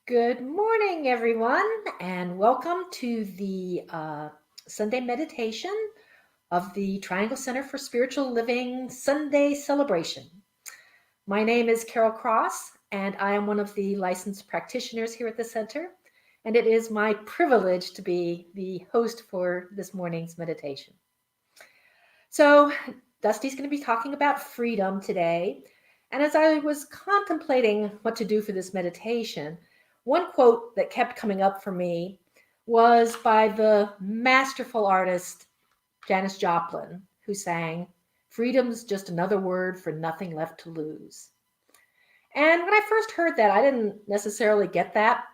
Good morning, everyone, and welcome to the Sunday meditation of the Triangle Center for Spiritual Living Sunday celebration. My name is Carol Cross, and I am one of the licensed practitioners here at the center, and it is my privilege to be the host for this morning's meditation. So, Dusty's going to be talking about freedom today, and as I was contemplating what to do for this meditation, one quote that kept coming up for me was by the masterful artist Janis Joplin, who sang, "Freedom's just another word for nothing left to lose." And when I first heard that, I didn't necessarily get that.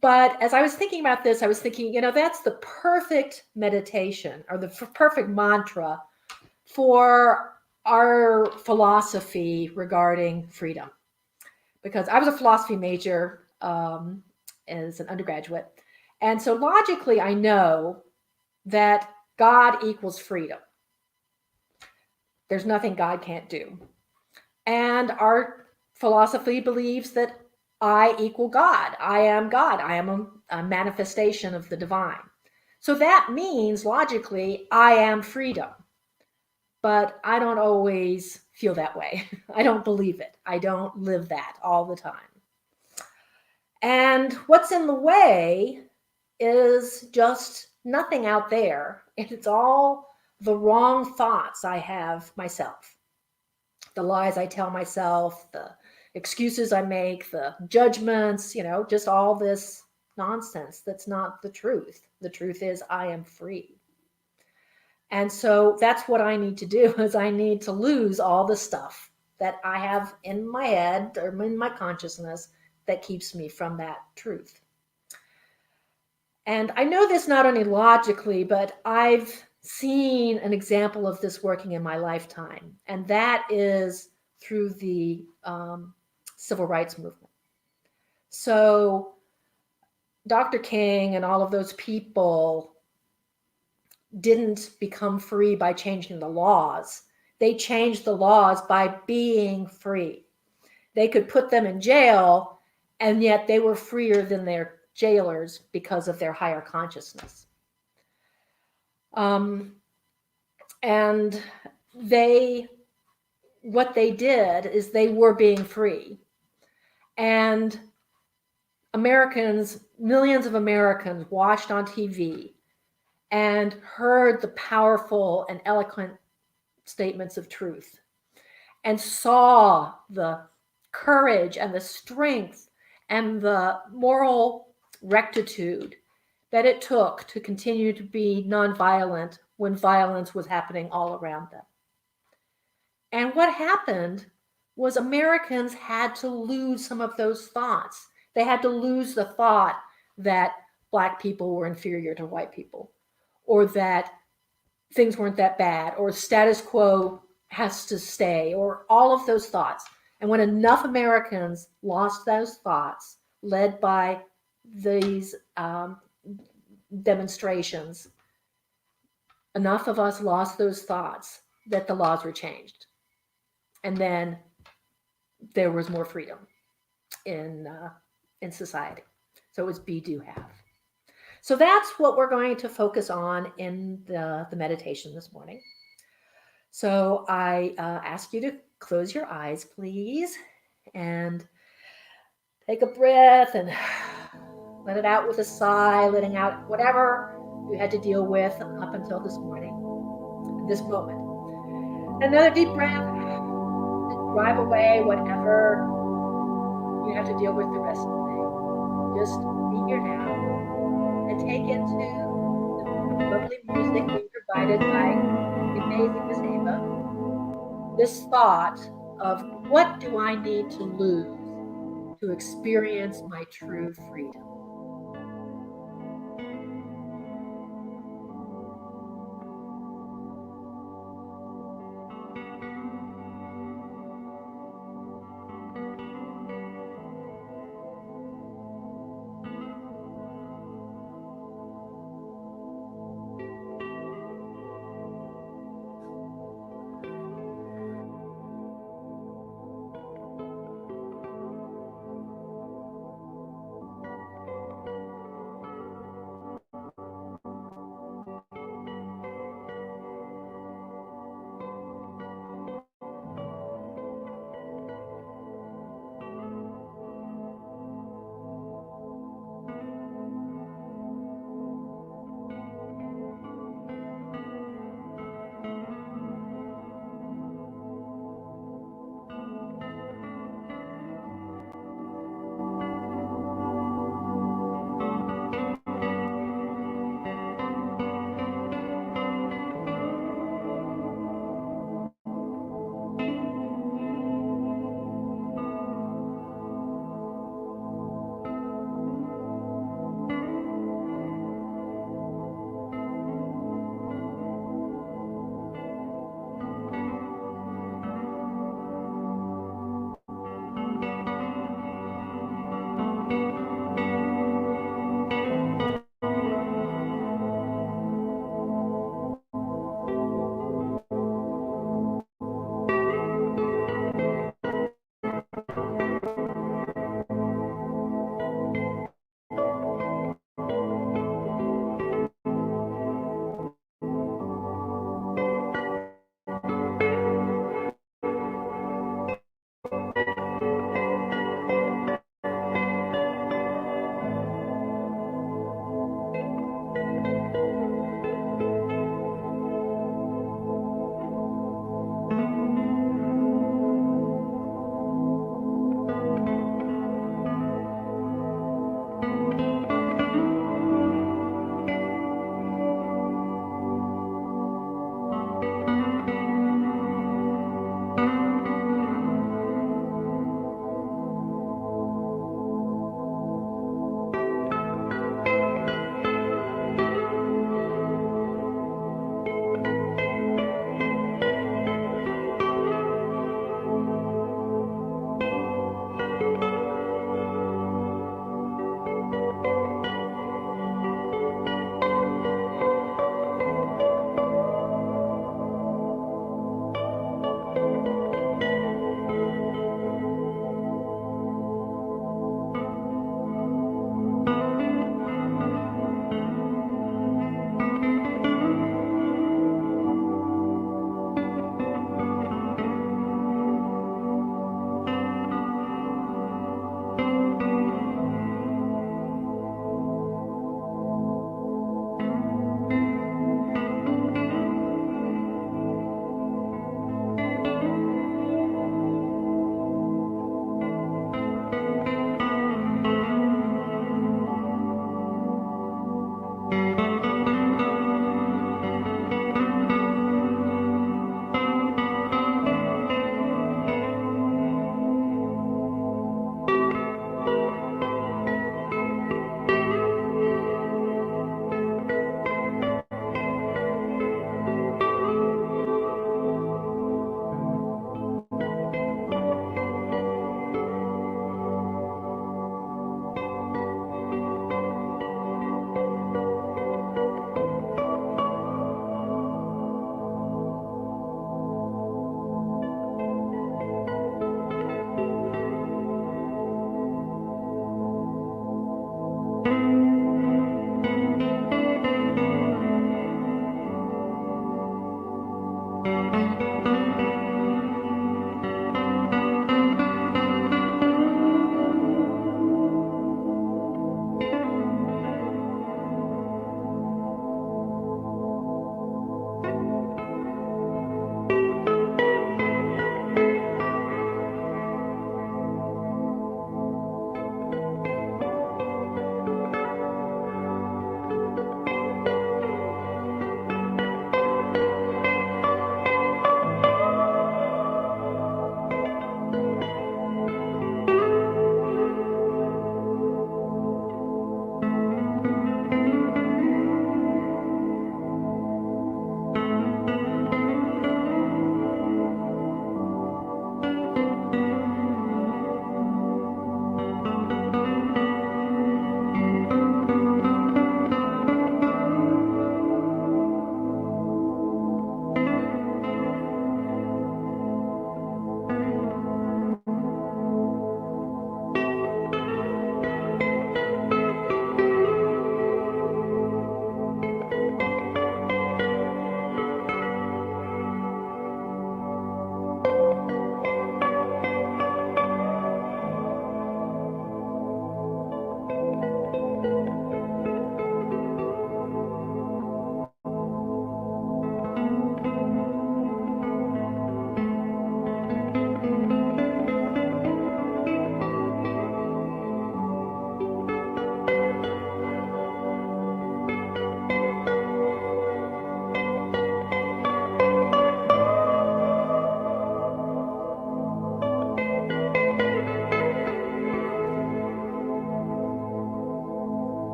But as I was thinking about this, I was thinking, that's the perfect meditation or the perfect mantra for our philosophy regarding freedom. Because I was a philosophy major as an undergraduate. And so logically, I know that God equals freedom. There's nothing God can't do. And our philosophy believes that I equal God. I am God. I am a manifestation of the divine. So that means logically, I am freedom. But I don't always feel that way. I don't believe it. I don't live that all the time. And what's in the way is just nothing out there. And it's all the wrong thoughts I have myself. The lies I tell myself, the excuses I make, the judgments, just all this nonsense that's not the truth. The truth is I am free. And so that's what I need to do is I need to lose all the stuff that I have in my head or in my consciousness that keeps me from that truth. And I know this not only logically, but I've seen an example of this working in my lifetime, and that is through the civil rights movement. So Dr. King and all of those people didn't become free by changing the laws. They changed the laws by being free. They could put them in jail, and yet they were freer than their jailers because of their higher consciousness. And what they did is they were being free. And Americans, millions of Americans watched on TV and heard the powerful and eloquent statements of truth and saw the courage and the strength and the moral rectitude that it took to continue to be nonviolent when violence was happening all around them. And what happened was Americans had to lose some of those thoughts. They had to lose the thought that Black people were inferior to white people, or that things weren't that bad, or status quo has to stay, or all of those thoughts. And when enough Americans lost those thoughts, led by these demonstrations, enough of us lost those thoughts that the laws were changed. And then there was more freedom in society. So it was be, do, have. So that's what we're going to focus on in the meditation this morning. So I ask you to close your eyes, please, and take a breath and let it out with a sigh, letting out whatever you had to deal with up until this morning, this moment. Another deep breath. Drive away whatever you have to deal with the rest of the day. Just be here now and take into the lovely music being provided by the amazing Miss Ava this thought of what do I need to lose to experience my true freedom.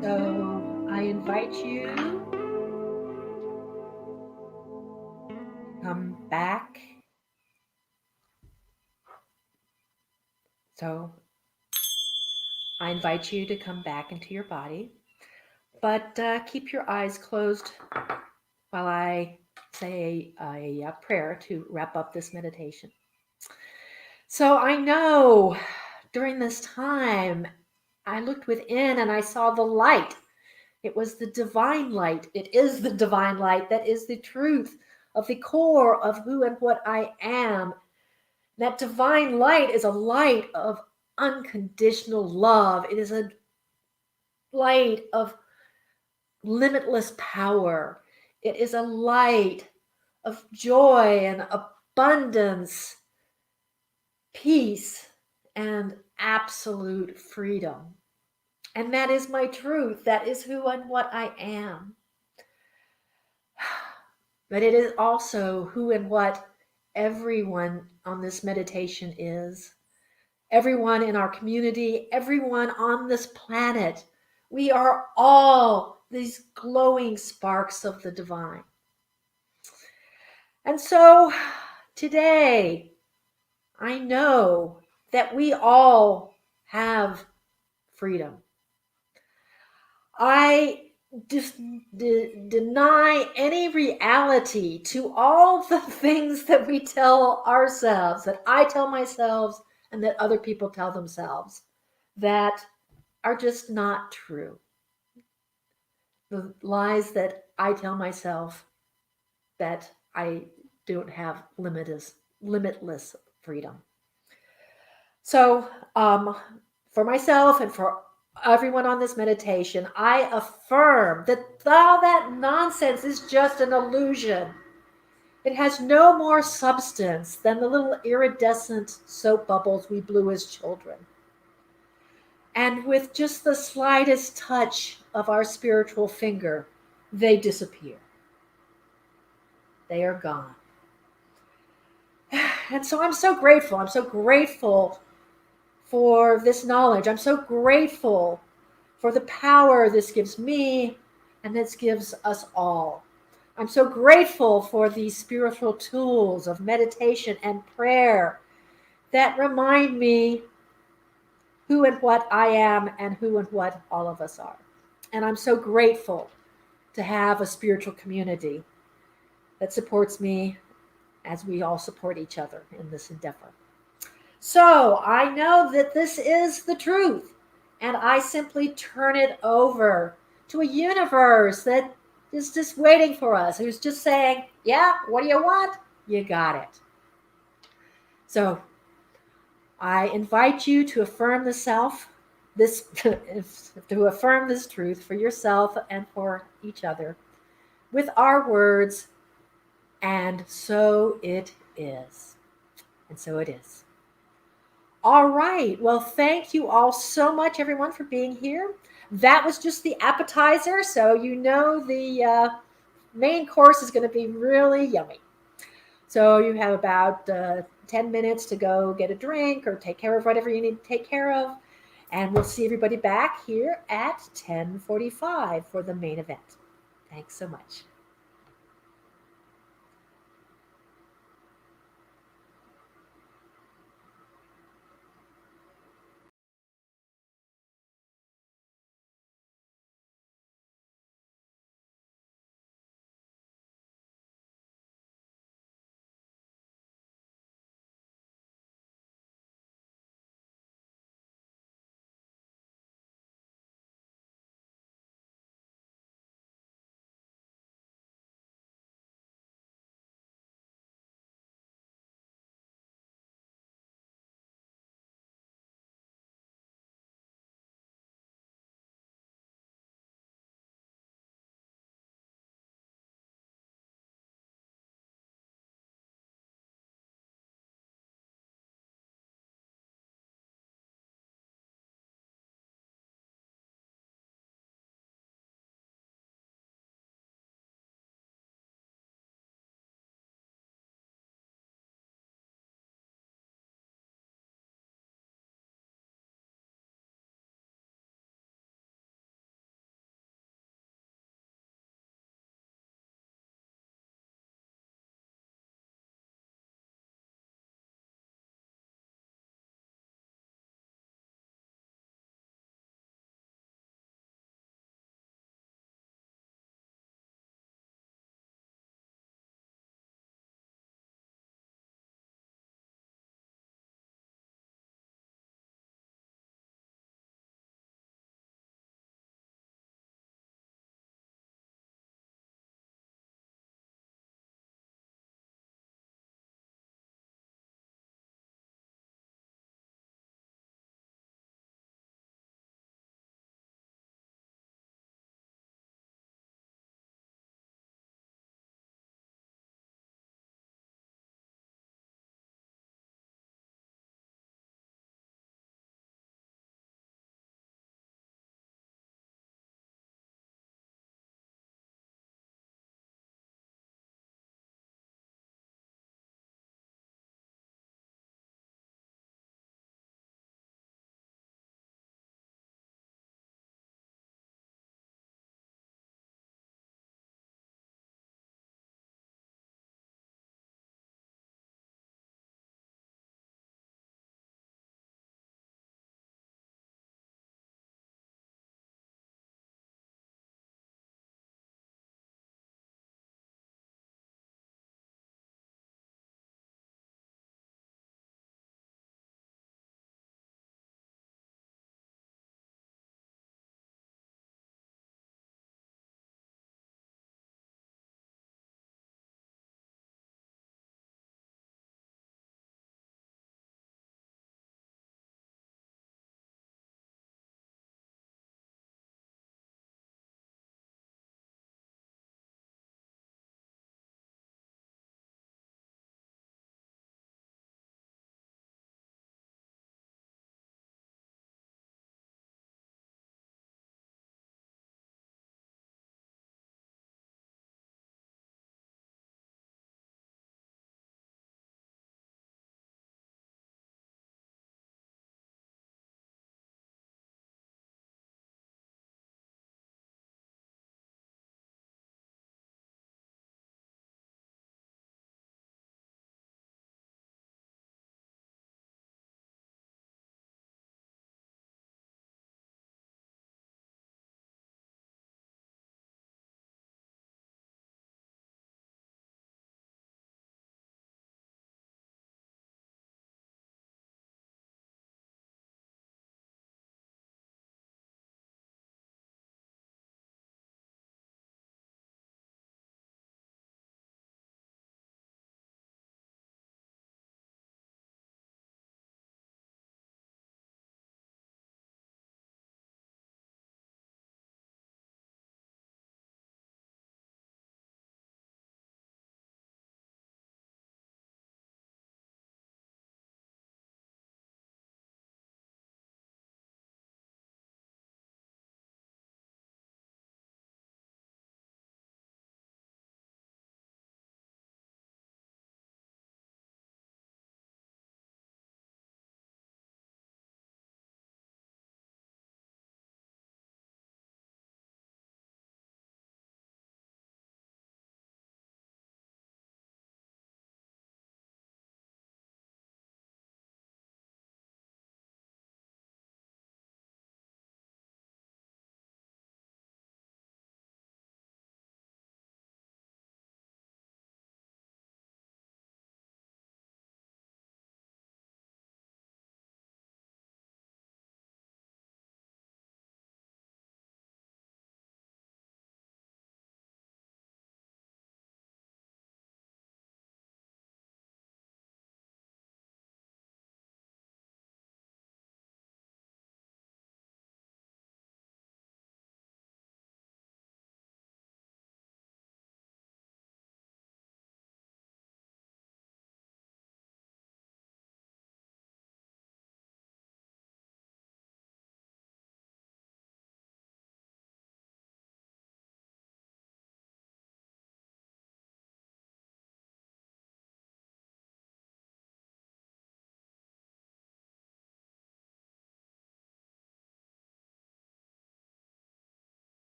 So I invite you to come back. So I invite you to come back into your body, but keep your eyes closed while I say a prayer to wrap up this meditation. So I know during this time, I looked within and I saw the light. It was the divine light. It is the divine light that is the truth of the core of who and what I am. That divine light is a light of unconditional love. It is a light of limitless power. It is a light of joy and abundance, peace, and absolute freedom. And that is my truth. That is who and what I am. But it is also who and what everyone on this meditation is. Everyone in our community, everyone on this planet. We are all these glowing sparks of the divine. And so today, I know that we all have freedom. I deny any reality to all the things that we tell ourselves, that I tell myself, and that other people tell themselves, that are just not true. The lies that I tell myself that I don't have limitless freedom. So, for myself and for everyone on this meditation, I affirm that all that nonsense is just an illusion. It has no more substance than the little iridescent soap bubbles we blew as children. And with just the slightest touch of our spiritual finger, they disappear. They are gone. And so I'm so grateful. I'm so grateful for this knowledge. I'm so grateful for the power this gives me and this gives us all. I'm so grateful for these spiritual tools of meditation and prayer that remind me who and what I am and who and what all of us are. And I'm so grateful to have a spiritual community that supports me as we all support each other in this endeavor. So I know that this is the truth, and I simply turn it over to a universe that is just waiting for us, who's just saying, yeah, what do you want? You got it. So I invite you to affirm the self, this to affirm this truth for yourself and for each other with our words, and so it is. And so it is. All right. Well, thank you all so much, everyone, for being here. That was just the appetizer, so you know the main course is going to be really yummy. So you have about 10 minutes to go get a drink or take care of whatever you need to take care of. And we'll see everybody back here at 10:45 for the main event. Thanks so much.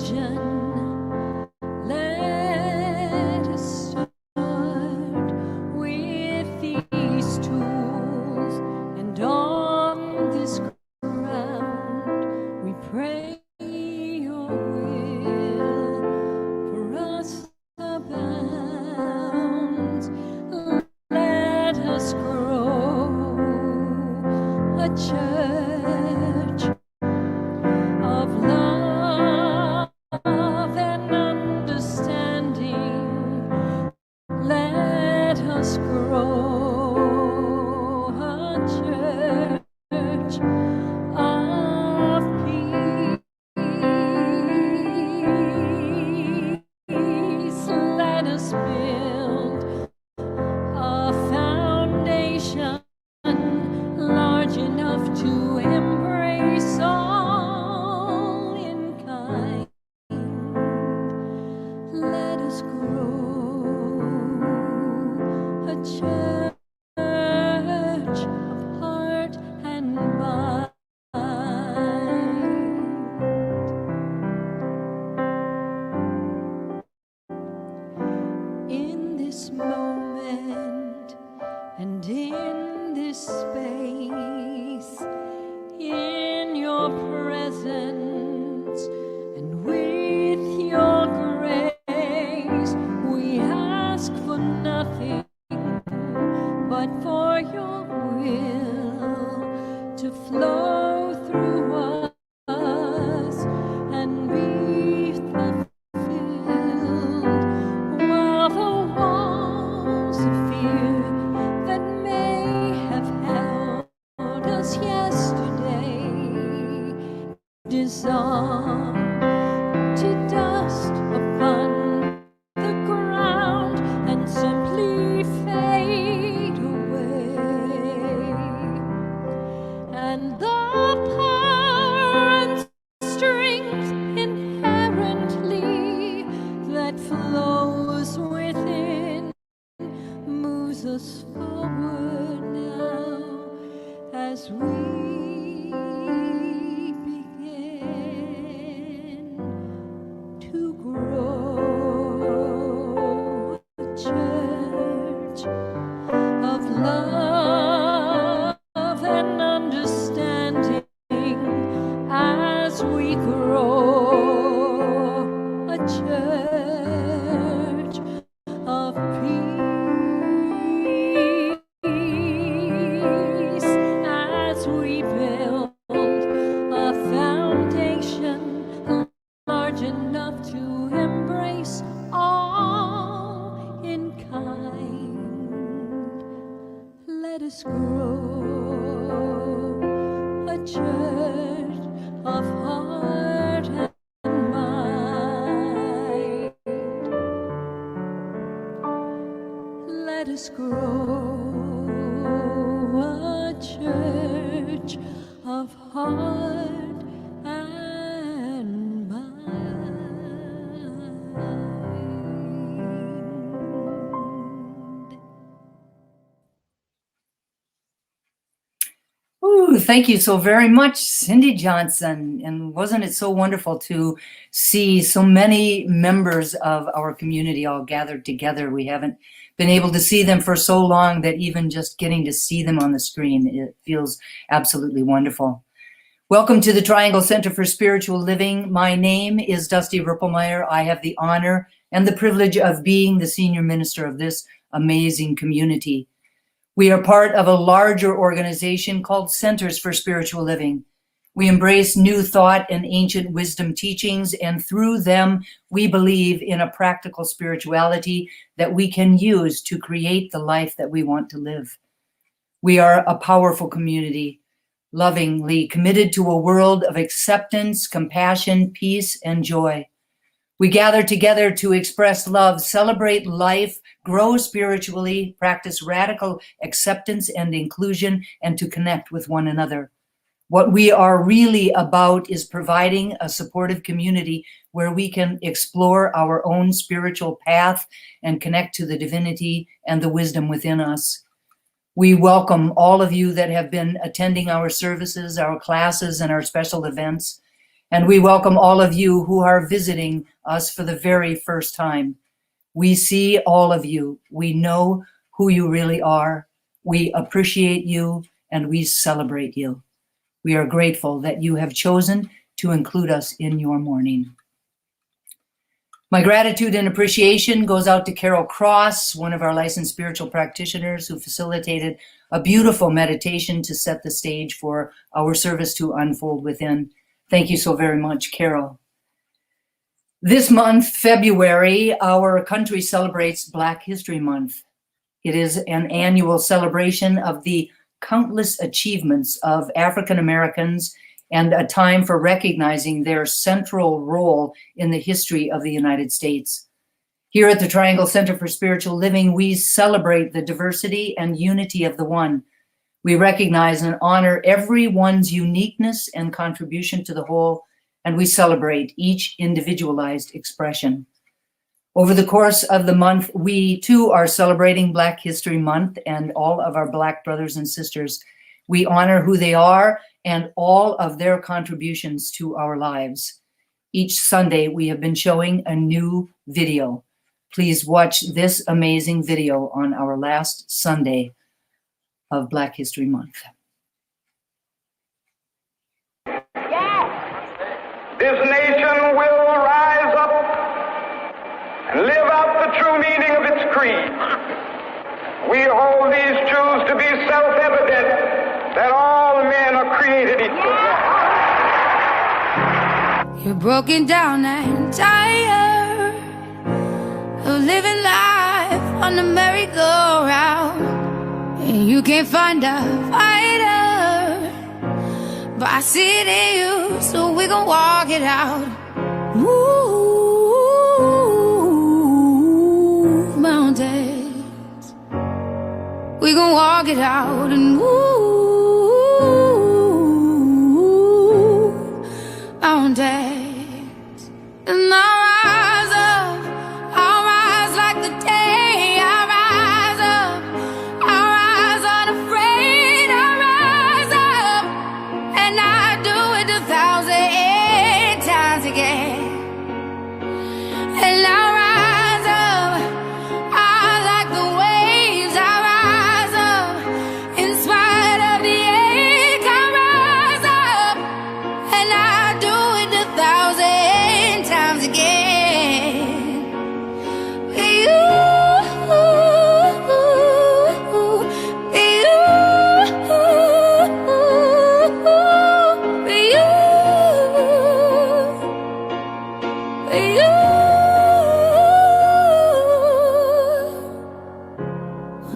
vision. Let us start with these tools, and on this ground we pray your will for us abounds. Let us grow a church of love and understanding. Let us grow a church of peace. Let us build a foundation large enough to embrace all in kind. Let us grow a church of heart and mind. In this moment and in this space, in your presence and with your grace, we ask for nothing but for your will to flow through us and be fulfilled, while the walls of fear that may have held us yesterday dissolve to dust upon the ground and simply fade away. And the power and strength inherently that flows within moves us forward now as we begin to grow a church of love and understanding. As we grow a church of peace, as we build a foundation large enough to embrace all in kind. Let us grow a church of heart and mind. Let us grow a church of heart and mind. Ooh, thank you so very much, Cindy Johnson. And wasn't it so wonderful to see so many members of our community all gathered together? We haven't been able to see them for so long that even just getting to see them on the screen, it feels absolutely wonderful. Welcome to the Triangle Center for Spiritual Living. My name is Dusty Rippelmeyer. I have the honor and the privilege of being the senior minister of this amazing community. We are part of a larger organization called Centers for Spiritual Living. We embrace new thought and ancient wisdom teachings, and through them, we believe in a practical spirituality that we can use to create the life that we want to live. We are a powerful community, lovingly committed to a world of acceptance, compassion, peace, and joy. We gather together to express love, celebrate life, grow spiritually, practice radical acceptance and inclusion, and to connect with one another. What we are really about is providing a supportive community where we can explore our own spiritual path and connect to the divinity and the wisdom within us. We welcome all of you that have been attending our services, our classes, and our special events. And we welcome all of you who are visiting us for the very first time. We see all of you. We know who you really are. We appreciate you and we celebrate you. We are grateful that you have chosen to include us in your morning. My gratitude and appreciation goes out to Carol Cross, one of our licensed spiritual practitioners who facilitated a beautiful meditation to set the stage for our service to unfold within. Thank you so very much, Carol. This month, February, our country celebrates Black History Month. It is an annual celebration of the countless achievements of African Americans and a time for recognizing their central role in the history of the United States. Here at the Triangle Center for Spiritual Living, we celebrate the diversity and unity of the one. We recognize and honor everyone's uniqueness and contribution to the whole, and we celebrate each individualized expression. Over the course of the month, we too are celebrating Black History Month and all of our Black brothers and sisters. We honor who they are and all of their contributions to our lives. Each Sunday, we have been showing a new video. Please watch this amazing video on our last Sunday of Black History Month. This nation will rise up and live out the true meaning of its creed. We hold these truths to be self-evident, that all men are created equal. You're broken down and tired of living life on the merry-go-round, and you can't find a fighter, but I see it in you, so we gon' walk it out. Move mountains, we gon' walk it out and move mountains. And I'll rise up, I'll rise like the day. I'll rise up, I'll rise unafraid. I'll rise up, and I do it 1,000 times again. And I'll rise up, I like the waves. I'll rise up, in spite of the ache. I'll rise up, and I do it 1,000 times again. For you, for you, for you.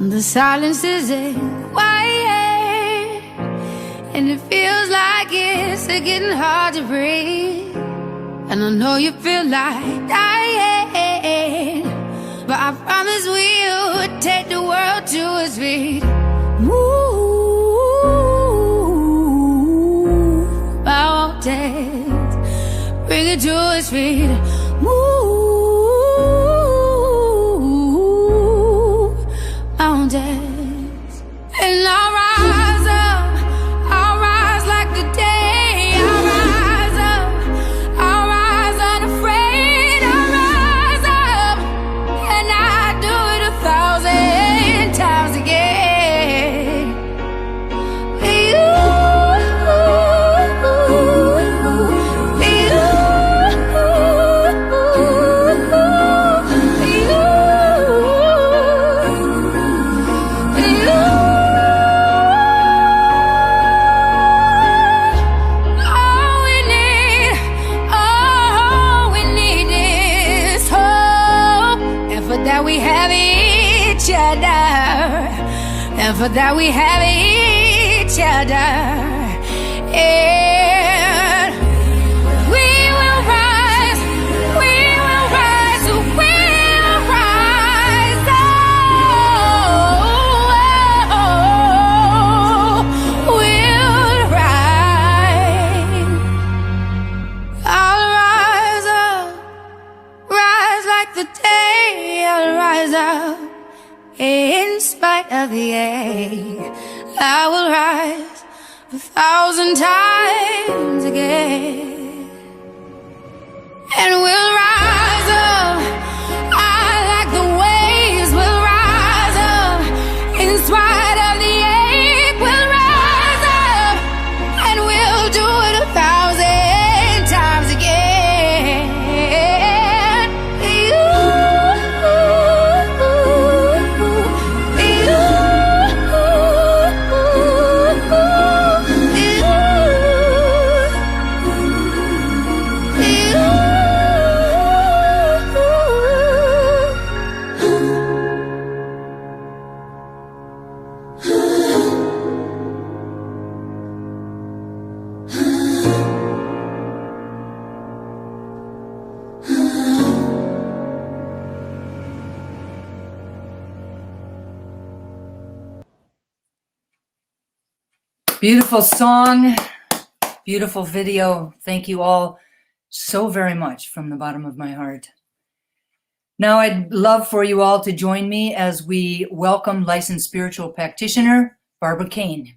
The silence isn't quiet, and it feels like it's getting hard to breathe. And I know you feel like dying, but I promise we'll take the world to its feet. Move mountains, bring it to its feet. Move mountains, and I'll rise up, I'll rise like the day. I'll rise up, I'll rise unafraid. I'll rise up, and I do it 1,000 times again. For you, for that we have each other, and for that we have each other. And we will rise, we will rise, we'll rise. Oh, we'll rise. I'll rise up, rise like the day. I'll rise up in spite of the ache. I will rise 1,000 times again. Beautiful song, beautiful video. Thank you all so very much from the bottom of my heart. Now I'd love for you all to join me as we welcome licensed spiritual practitioner, Barbara Kane.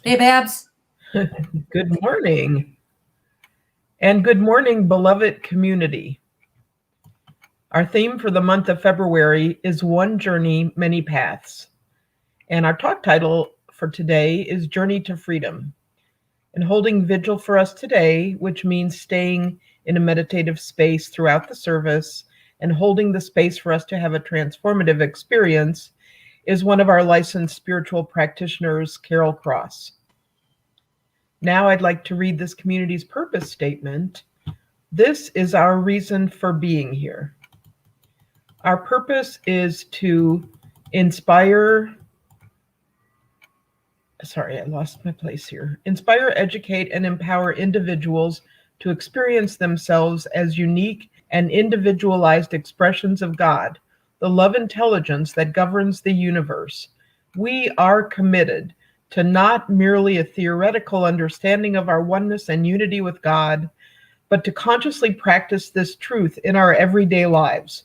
Hey, Babs. Good morning. And good morning, beloved community. Our theme for the month of February is One Journey, Many Paths. And our talk title for today is Journey to Freedom. And holding vigil for us today, which means staying in a meditative space throughout the service and holding the space for us to have a transformative experience, is one of our licensed spiritual practitioners, Carol Cross. Now I'd like to read this community's purpose statement. This is our reason for being here. Our purpose is to inspire, educate, and empower individuals to experience themselves as unique and individualized expressions of God, the love intelligence that governs the universe. We are committed to not merely a theoretical understanding of our oneness and unity with God, but to consciously practice this truth in our everyday lives.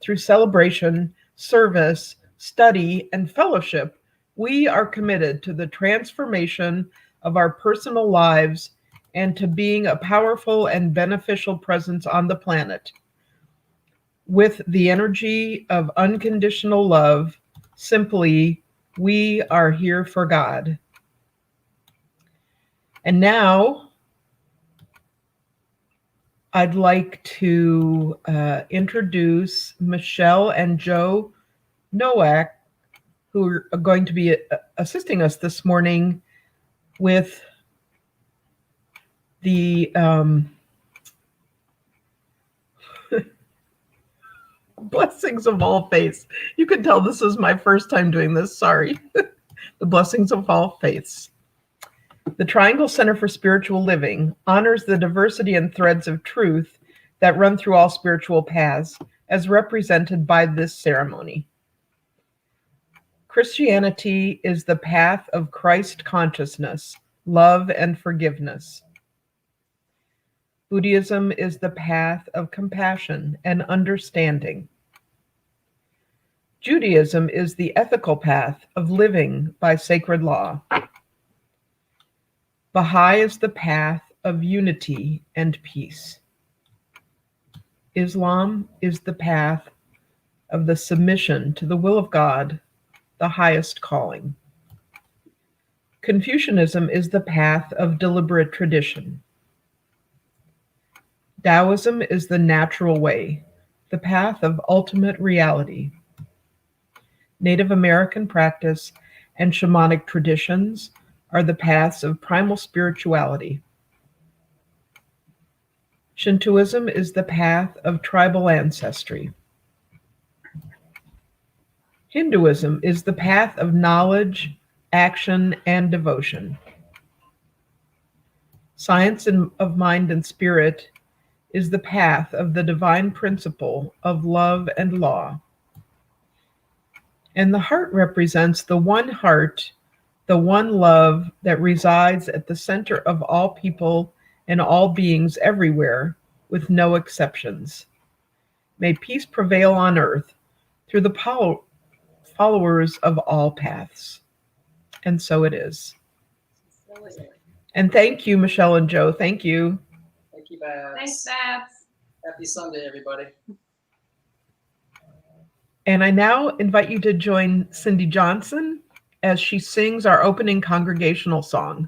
Through celebration, service, study, and fellowship, we are committed to the transformation of our personal lives and to being a powerful and beneficial presence on the planet. With the energy of unconditional love, simply, we are here for God. And now, I'd like to introduce Michelle and Joe Nowak, who are going to be assisting us this morning with the blessings of all faiths. You can tell this is my first time doing this, sorry. The blessings of all faiths. The Triangle Center for Spiritual Living honors the diversity and threads of truth that run through all spiritual paths, as represented by this ceremony. Christianity is the path of Christ consciousness, love, and forgiveness. Buddhism is the path of compassion and understanding. Judaism is the ethical path of living by sacred law. Baha'i is the path of unity and peace. Islam is the path of the submission to the will of God, the highest calling. Confucianism is the path of deliberate tradition. Taoism is the natural way, the path of ultimate reality. Native American practice and shamanic traditions are the paths of primal spirituality. Shintoism is the path of tribal ancestry. Hinduism is the path of knowledge, action, and devotion. Science of mind and spirit is the path of the divine principle of love and law. And the heart represents the one heart, the one love that resides at the center of all people and all beings everywhere, with no exceptions. May peace prevail on earth through the followers of all paths. And so it is. And thank you, Michelle and Joe. Thank you. Thank you, Babs. Thanks, Babs. Happy Sunday, everybody. And I now invite you to join Cindy Johnson as she sings our opening congregational song.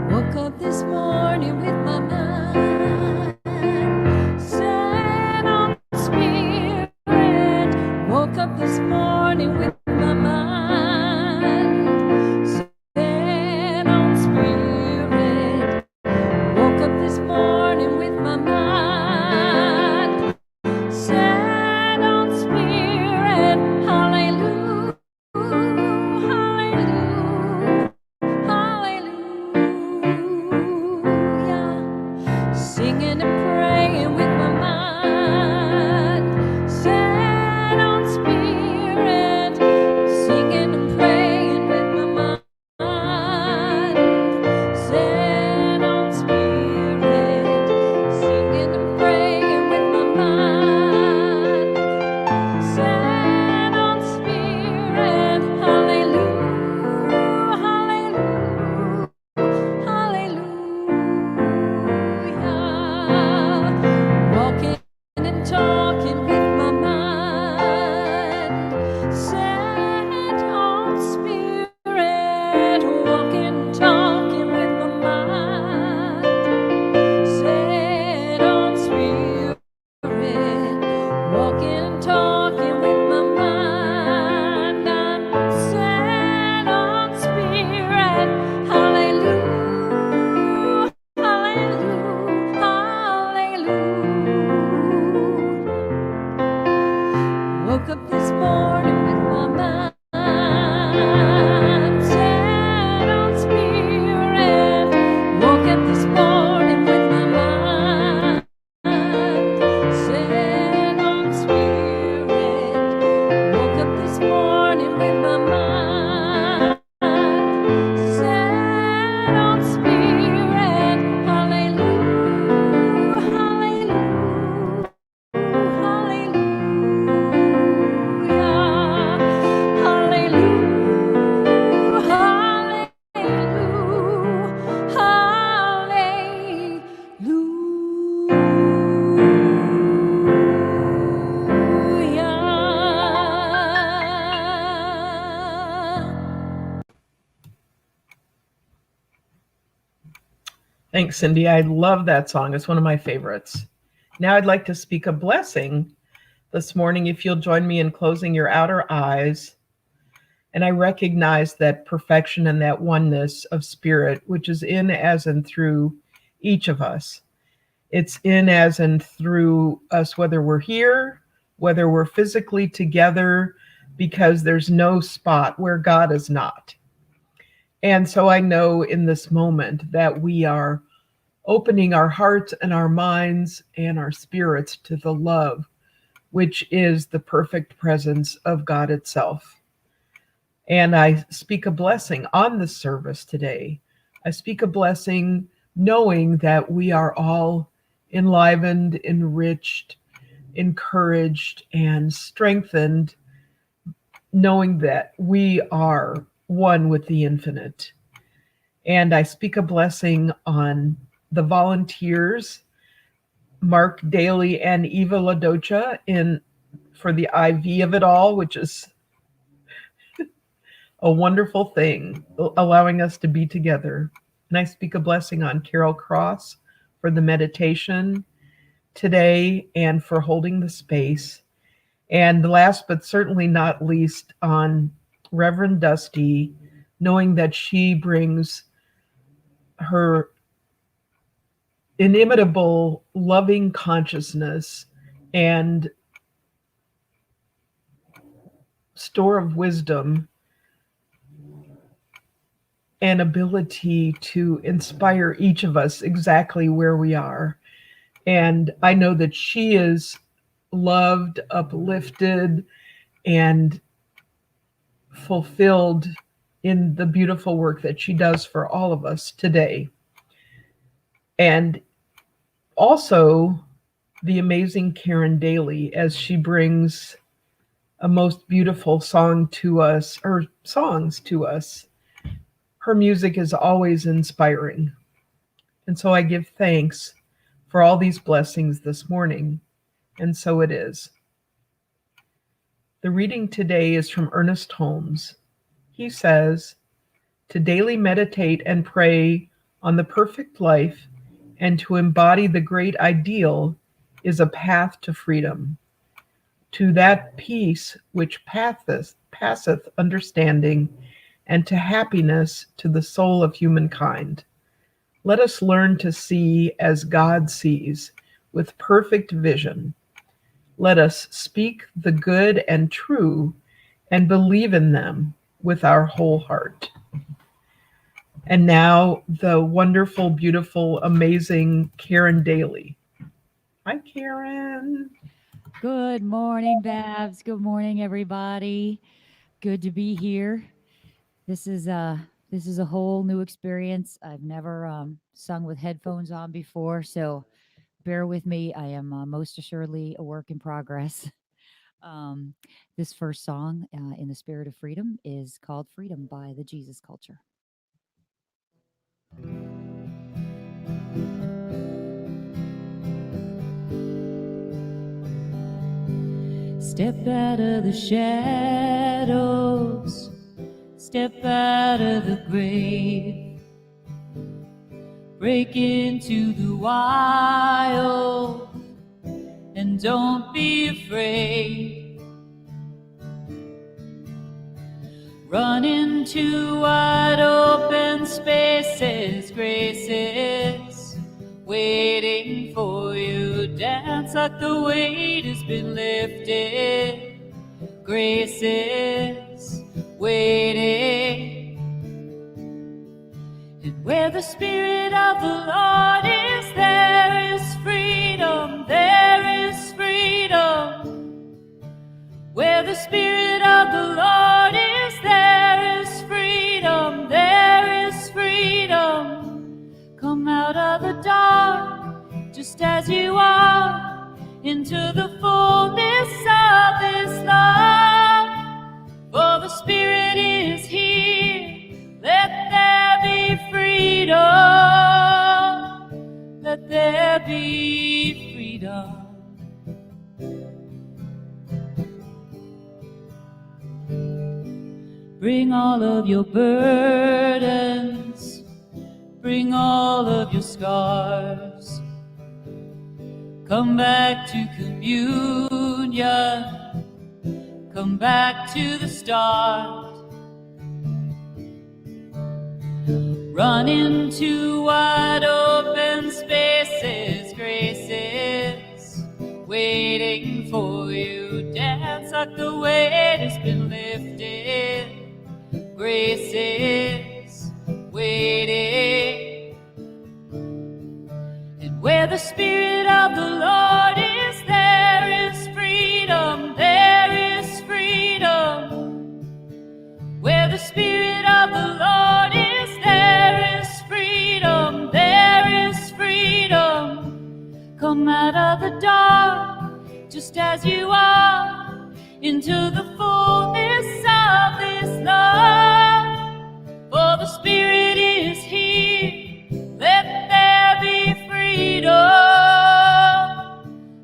Woke up this morning with my mind set on spirit. Woke up this morning with my mind set on spirit. Woke up this morning with my mind set on spirit. Hallelujah, hallelujah. singing and praying with my mind set on spirit, singing and praying with my mind set on spirit, singing and praying with my mind set on spirit. Hallelujah, hallelujah, hallelujah. Walking and talking with my mind set on spirit, walking, talking with my mind set on spirit, walking, talking with my mind. I'm set on spirit. Hallelujah, hallelujah, hallelujah. Woke up this morning with my mind set on spirit. Woke up this morning with my mind set on spirit. Woke up this morning with my mind set on spirit. Hallelujah, hallelujah, hallelujah, hallelujah. Thanks, Cindy. I love that song. It's one of my favorites. Now I'd like to speak a blessing this morning, if you'll join me in closing your outer eyes. And I recognize that perfection and that oneness of spirit, which is in, as, and through each of us. It's in, as, and through us, whether we're here, whether we're physically together, because there's no spot where God is not. And so I know in this moment that we are opening our hearts and our minds and our spirits to the love, which is the perfect presence of God itself. And I speak a blessing on this service today. I speak a blessing knowing that we are all enlivened, enriched, encouraged, and strengthened, knowing that we are one with the infinite. And I speak a blessing on the volunteers, Mark Daly and Eva Ladocha, for the IV of it all, which is a wonderful thing, allowing us to be together. And I speak a blessing on Carol Cross for the meditation today and for holding the space. And last but certainly not least, on Reverend Dusty, knowing that she brings her inimitable loving consciousness and store of wisdom and ability to inspire each of us exactly where we are. And I know that she is loved, uplifted, and fulfilled in the beautiful work that she does for all of us today. And also the amazing Karen Daly, as she brings a most beautiful song to us, or songs to us. Her music is always inspiring. And so I give thanks for all these blessings this morning. And so it is. The reading today is from Ernest Holmes. He says, to daily meditate and pray on the perfect life and to embody the great ideal is a path to freedom, to that peace which passeth understanding, and to happiness to the soul of humankind. Let us learn to see as God sees, with perfect vision. Let us speak the good and true and believe in them with our whole heart. And now the wonderful, beautiful, amazing Karen Daly. Hi, Karen. Good morning, Babs. Good morning, everybody. Good to be here. This is a whole new experience. I've never sung with headphones on before, so bear with me. I am most assuredly a work in progress. This first song, In the Spirit of Freedom, is called Freedom by the Jesus Culture. Step out of the shadows, step out of the grave, break into the wild, and don't be afraid. Run into wide open spaces, graces waiting for you. Dance like the weight has been lifted, graces waiting. And where the Spirit of the Lord is, there is freedom, there is freedom. Where the Spirit of the Lord is, there is freedom, there is freedom. Come out of the dark, just as you are, into the fullness of this love. For the Spirit is here, let there be freedom, let there be freedom. Bring all of your burdens, bring all of your scars. Come back to communion, come back to the start. Run into wide open spaces, graces waiting for you. Dance like the weight has been lifted, graces waiting. And where the Spirit of the Lord is, there is freedom, there is freedom. Where the Spirit of the Lord is, there is freedom, there is freedom. Come out of the dark, just as you are, into the fullness of this love. For the Spirit is here, let there be freedom,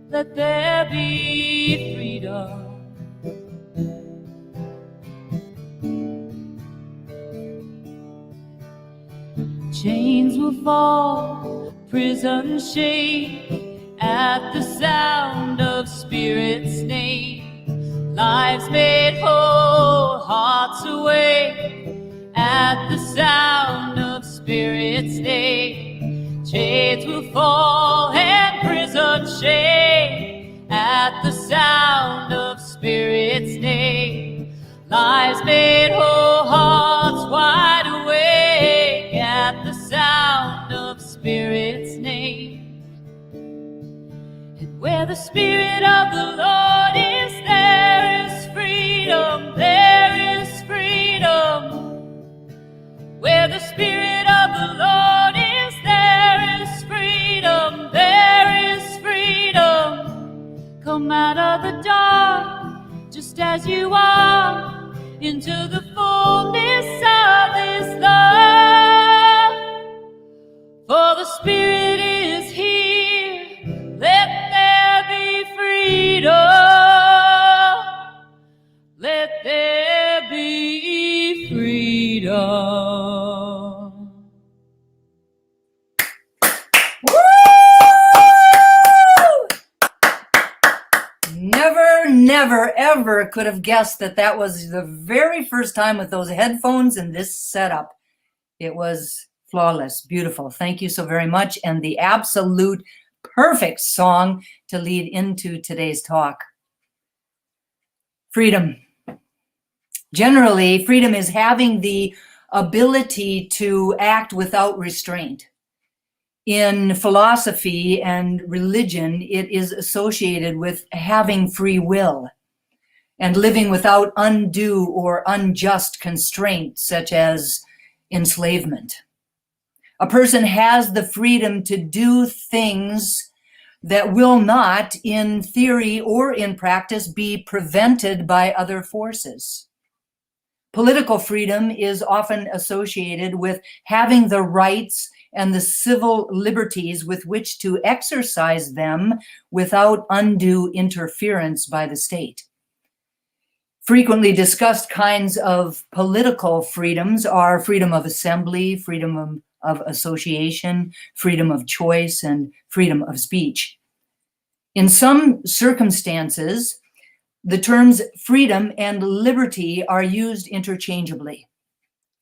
let there be freedom. Chains will fall, prisons shake at the sound of Spirit's name. Lives made whole, hearts awake at the sound of Spirit's name. Chains will fall and prisons shake at the sound of Spirit's name. Lives made whole, hearts wide awake at the sound of Spirit's name. And where the Spirit of the Lord is, there is freedom, there is freedom. Where the Spirit of the Lord is, there is freedom, there is freedom. Come out of the dark, just as you are, into the fullness of this love. For the Spirit is here, let there be freedom, let there be freedom. Never, ever could have guessed that that was the very first time with those headphones and this setup. It was flawless, beautiful. Thank you so very much. And the absolute perfect song to lead into today's talk. Freedom. Generally, freedom is having the ability to act without restraint. In philosophy and religion, it is associated with having free will and living without undue or unjust constraints, such as enslavement. A person has the freedom to do things that will not, in theory or in practice, be prevented by other forces. Political freedom is often associated with having the rights and the civil liberties with which to exercise them without undue interference by the state. Frequently discussed kinds of political freedoms are freedom of assembly, freedom of association, freedom of choice, and freedom of speech. In some circumstances, the terms freedom and liberty are used interchangeably.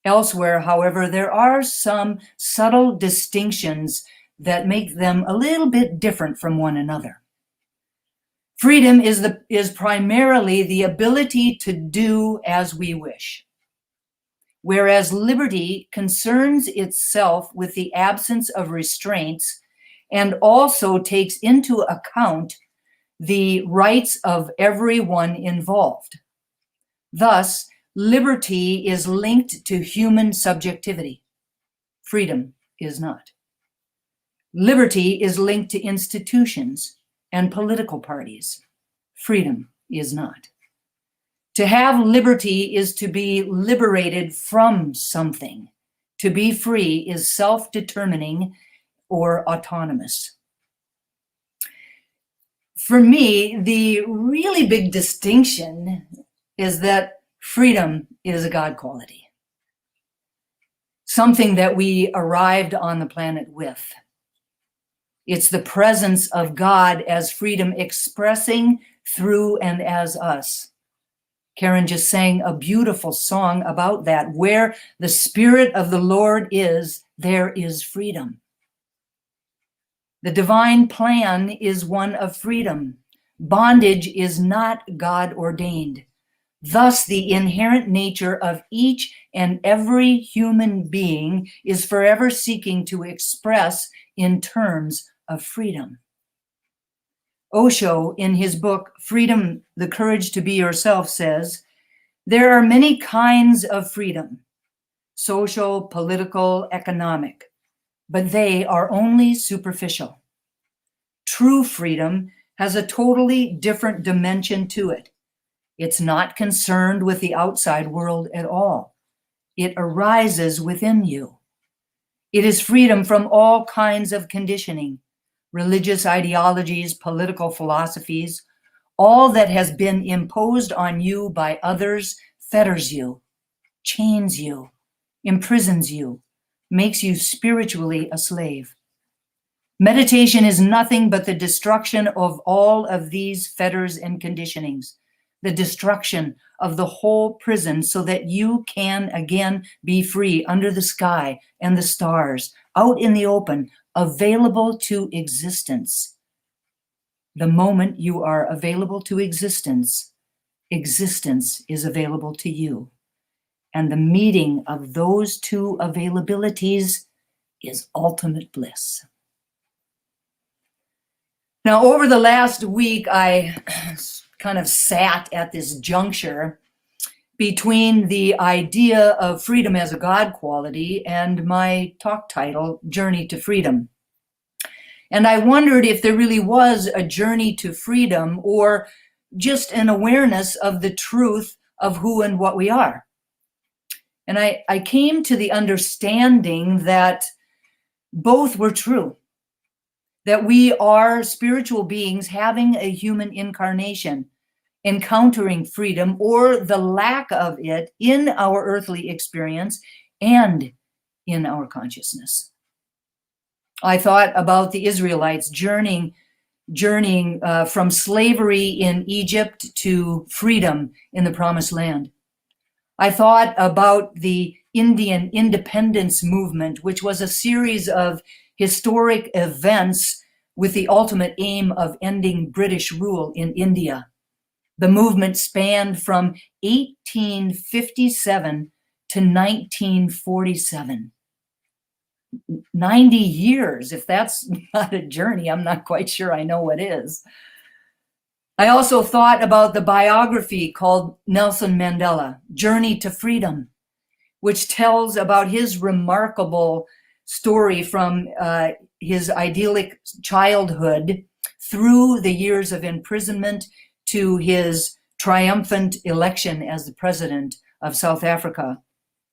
Elsewhere, however, there are some subtle distinctions that make them a little bit different from one another. Freedom is primarily the ability to do as we wish, whereas liberty concerns itself with the absence of restraints and also takes into account the rights of everyone involved. Thus, liberty is linked to human subjectivity. Freedom is not. Liberty is linked to institutions and political parties. Freedom is not. To have liberty is to be liberated from something. To be free is self-determining or autonomous. For me, the really big distinction is that freedom is a God quality, something that we arrived on the planet with. It's the presence of God as freedom expressing through and as us. Karen just sang a beautiful song about that. Where the Spirit of the Lord is, there is freedom. The divine plan is one of freedom. Bondage is not God ordained. Thus, the inherent nature of each and every human being is forever seeking to express in terms of freedom. Osho, in his book, Freedom, the Courage to Be Yourself, says, there are many kinds of freedom, social, political, economic, but they are only superficial. True freedom has a totally different dimension to it. It's not concerned with the outside world at all. It arises within you. It is freedom from all kinds of conditioning, religious ideologies, political philosophies. All that has been imposed on you by others fetters you, chains you, imprisons you, makes you spiritually a slave. Meditation is nothing but the destruction of all of these fetters and conditionings, the destruction of the whole prison so that you can again be free under the sky and the stars, out in the open, available to existence. The moment you are available to existence, existence is available to you. And the meeting of those two availabilities is ultimate bliss. Now, over the last week, I kind of sat at this juncture between the idea of freedom as a God quality and my talk title, Journey to Freedom. And I wondered if there really was a journey to freedom or just an awareness of the truth of who and what we are. And I came to the understanding that both were true, that we are spiritual beings having a human incarnation, encountering freedom or the lack of it in our earthly experience and in our consciousness. I thought about the Israelites journeying from slavery in Egypt to freedom in the Promised Land. I thought about the Indian independence movement, which was a series of historic events with the ultimate aim of ending British rule in India. The movement spanned from 1857 to 1947. 90 years. If that's not a journey, I'm not quite sure I know what is. I also thought about the biography called Nelson Mandela, Journey to Freedom, which tells about his remarkable story from his idyllic childhood through the years of imprisonment to his triumphant election as the president of South Africa.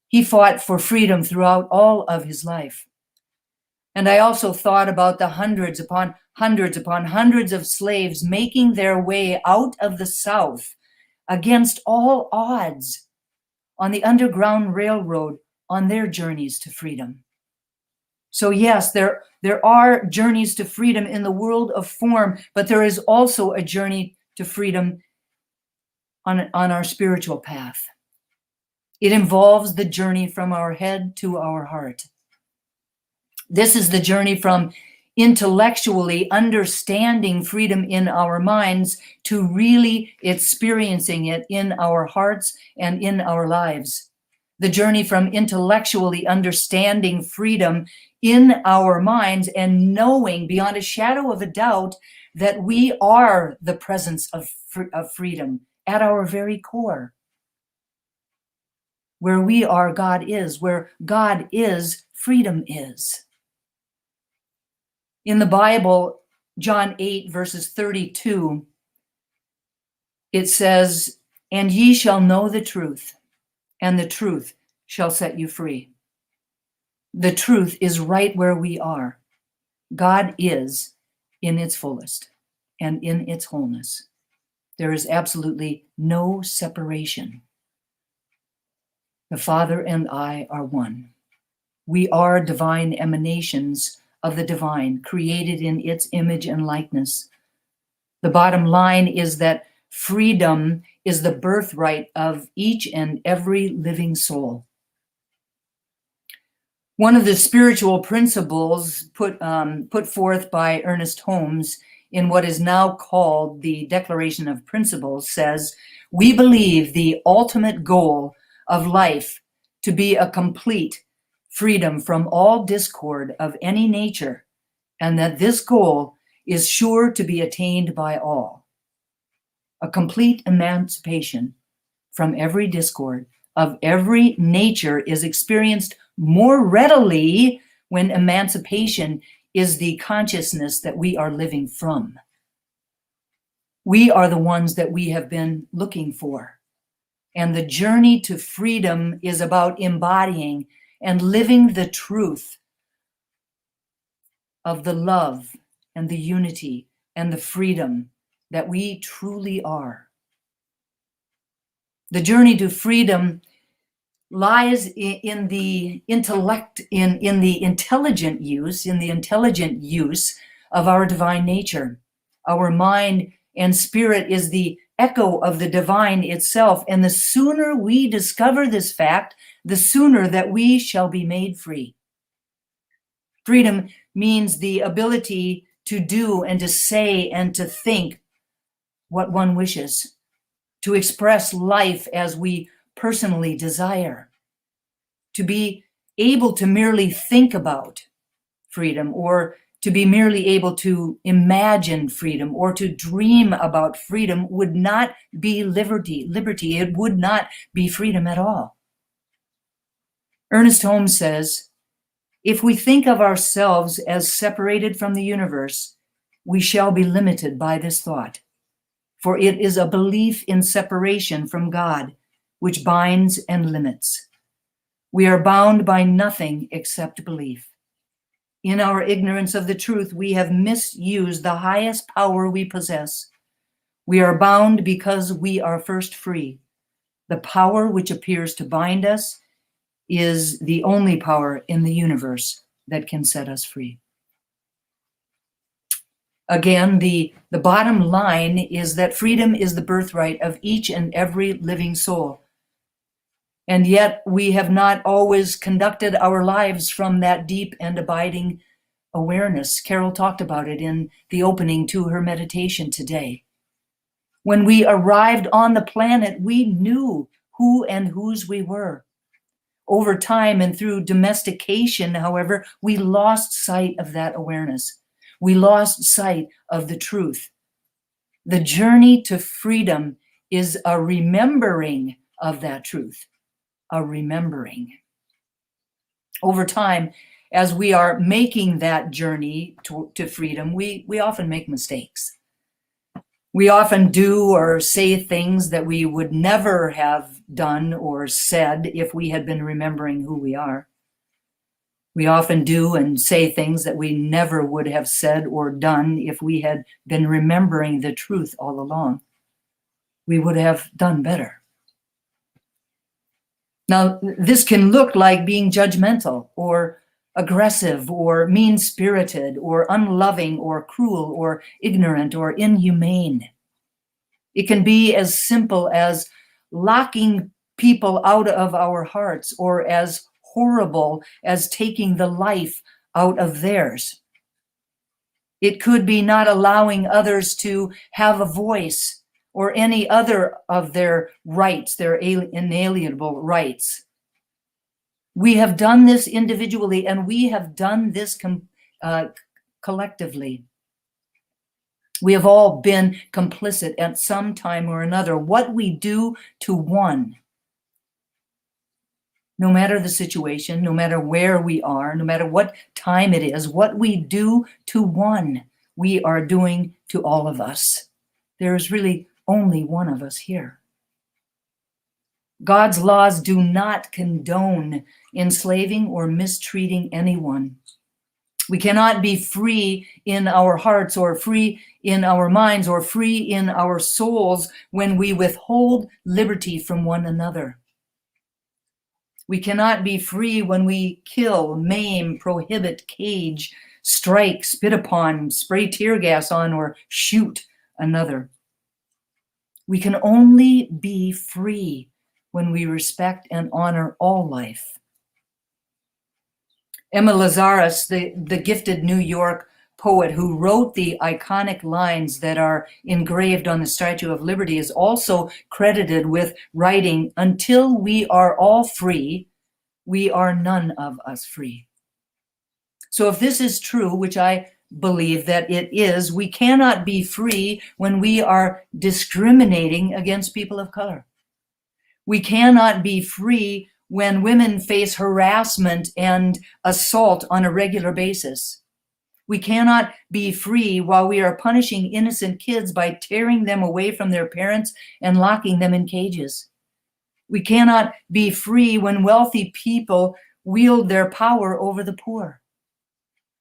He fought for freedom throughout all of his life. And I also thought about the hundreds upon hundreds of slaves making their way out of the South against all odds on the Underground Railroad on their journeys to freedom. So yes, there are journeys to freedom in the world of form, but there is also a journey to freedom on our spiritual path. It involves the journey from our head to our heart. This is the journey from intellectually understanding freedom in our minds to really experiencing it in our hearts and in our lives. The journey from intellectually understanding freedom in our minds and knowing beyond a shadow of a doubt that we are the presence of freedom at our very core. Where we are, God is. Where God is, freedom is. In the Bible, John 8, verses 32, it says, "And ye shall know the truth, and the truth shall set you free." The truth is right where we are. God is in its fullest and in its wholeness. There is absolutely no separation. The Father and I are one. We are divine emanations of the divine, created in its image and likeness. The bottom line is that freedom is the birthright of each and every living soul. One of the spiritual principles put forth by Ernest Holmes in what is now called the Declaration of Principles says, "We believe the ultimate goal of life to be a complete freedom from all discord of any nature, and that this goal is sure to be attained by all. A complete emancipation from every discord of every nature is experienced more readily when emancipation is the consciousness that we are living from. We are the ones that we have been looking for. And the journey to freedom is about embodying and living the truth of the love and the unity and the freedom that we truly are. The journey to freedom lies in the intellect, in the intelligent use of our divine nature. Our mind and spirit is the echo of the divine itself, and the sooner we discover this fact, the sooner that we shall be made free. Freedom means the ability to do and to say and to think what one wishes, to express life as we personally desire, to be able to merely think about freedom, or to be merely able to imagine freedom or to dream about freedom would not be liberty. It would not be freedom at all. Ernest Holmes says, "If we think of ourselves as separated from the universe, we shall be limited by this thought, for it is a belief in separation from God which binds and limits. We are bound by nothing except belief. In our ignorance of the truth, we have misused the highest power we possess. We are bound because we are first free. The power which appears to bind us is the only power in the universe that can set us free." Again, the bottom line is that freedom is the birthright of each and every living soul. And yet we have not always conducted our lives from that deep and abiding awareness. Carol talked about it in the opening to her meditation today. When we arrived on the planet, we knew who and whose we were. Over time and through domestication, however, we lost sight of that awareness. We lost sight of the truth. The journey to freedom is a remembering of that truth, a remembering. Over time, as we are making that journey to freedom, we often make mistakes. We often do or say things that we would never have done or said if we had been remembering who we are. We often do and say things that we never would have said or done if we had been remembering the truth all along. We would have done better. Now, this can look like being judgmental or aggressive or mean-spirited or unloving or cruel or ignorant or inhumane. It can be as simple as locking people out of our hearts or as horrible as taking the life out of theirs. It could be not allowing others to have a voice or any other of their rights, their inalienable rights. We have done this individually, and we have done this collectively. We have all been complicit at some time or another. What we do to one, no matter the situation, no matter where we are, no matter what time it is, what we do to one, we are doing to all of us. There is really only one of us here. God's laws do not condone enslaving or mistreating anyone. We cannot be free in our hearts or free in our minds or free in our souls when we withhold liberty from one another. We cannot be free when we kill, maim, prohibit, cage, strike, spit upon, spray tear gas on, or shoot another. We can only be free when we respect and honor all life. Emma Lazarus, the gifted New York poet who wrote the iconic lines that are engraved on the Statue of Liberty, is also credited with writing, "Until we are all free, we are none of us free." So if this is true, which I believe that it is, we cannot be free when we are discriminating against people of color. We cannot be free when women face harassment and assault on a regular basis. We cannot be free while we are punishing innocent kids by tearing them away from their parents and locking them in cages. We cannot be free when wealthy people wield their power over the poor.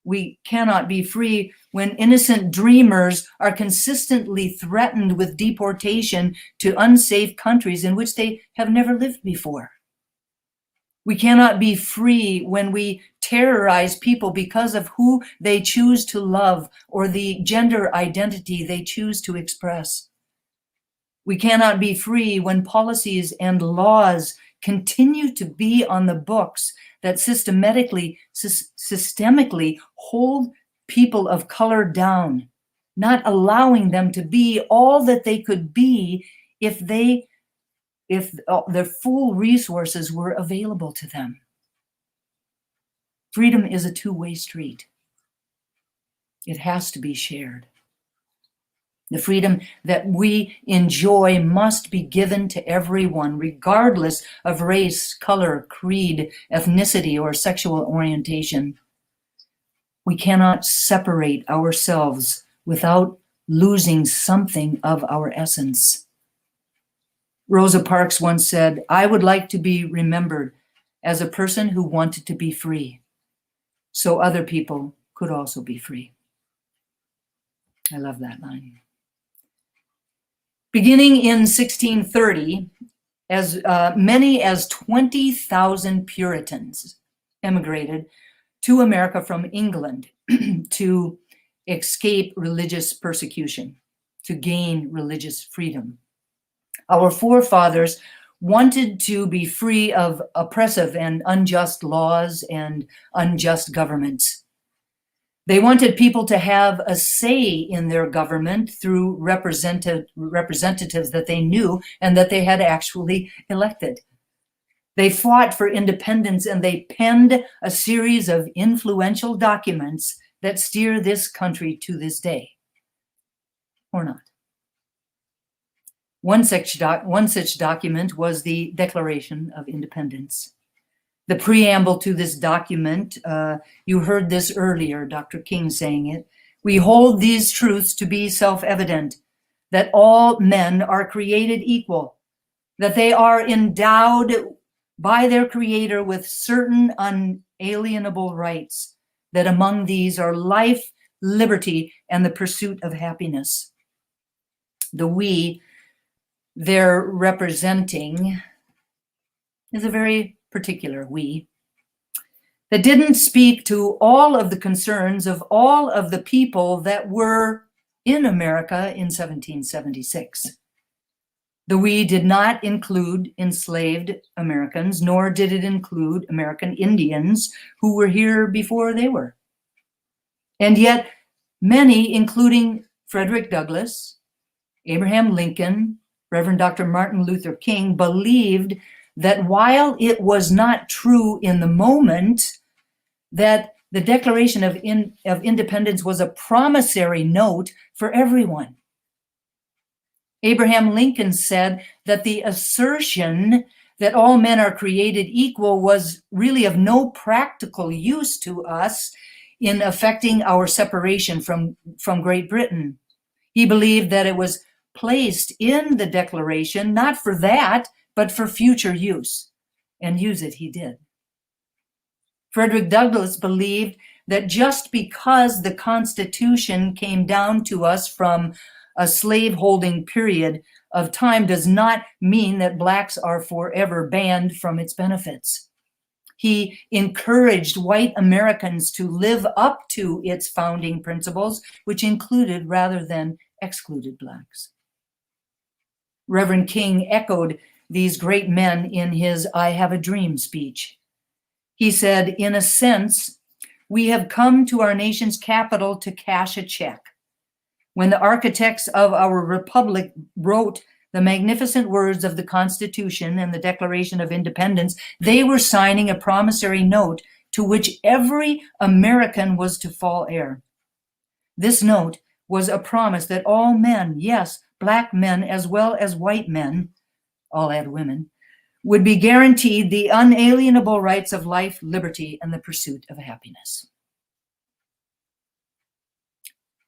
We cannot be free when innocent dreamers are consistently threatened with deportation to unsafe countries in which they have never lived before. We cannot be free when we terrorize people because of who they choose to love or the gender identity they choose to express. We cannot be free when policies and laws continue to be on the books that systemically hold people of color down, not allowing them to be all that they could be if their full resources were available to them. Freedom is a two-way street. It has to be shared. The freedom that we enjoy must be given to everyone, regardless of race, color, creed, ethnicity, or sexual orientation. We cannot separate ourselves without losing something of our essence. Rosa Parks once said, "I would like to be remembered as a person who wanted to be free, so other people could also be free." I love that line. Beginning in 1630, as many as 20,000 Puritans emigrated to America from England to escape religious persecution, to gain religious freedom. Our forefathers wanted to be free of oppressive and unjust laws and unjust governments. They wanted people to have a say in their government through representatives that they knew and that they had actually elected. They fought for independence, and they penned a series of influential documents that steer this country to this day, or not. One such document was the Declaration of Independence. The preamble to this document, you heard this earlier, Dr. King saying it. We hold these truths to be self-evident, that all men are created equal, that they are endowed by their Creator with certain unalienable rights, that among these are life, liberty, and the pursuit of happiness. The we they're representing is a very particular we that didn't speak to all of the concerns of all of the people that were in America in 1776. The we did not include enslaved Americans, nor did it include American Indians who were here before they were. And yet many, including Frederick Douglass, Abraham Lincoln, Reverend Dr. Martin Luther King, believed that while it was not true in the moment, that the Declaration of Independence was a promissory note for everyone. Abraham Lincoln said that the assertion that all men are created equal was really of no practical use to us in affecting our separation from Great Britain. He believed that it was placed in the Declaration, not for that, but for future use. And use it he did. Frederick Douglass believed that just because the Constitution came down to us from a slaveholding period of time does not mean that Blacks are forever banned from its benefits. He encouraged white Americans to live up to its founding principles, which included rather than excluded Blacks. Reverend King echoed these great men in his I Have a Dream speech. He said, in a sense, we have come to our nation's capital to cash a check. When the architects of our republic wrote the magnificent words of the Constitution and the Declaration of Independence, they were signing a promissory note to which every American was to fall heir. This note was a promise that all men, yes, Black men as well as white men, I'll add women, would be guaranteed the unalienable rights of life, liberty, and the pursuit of happiness.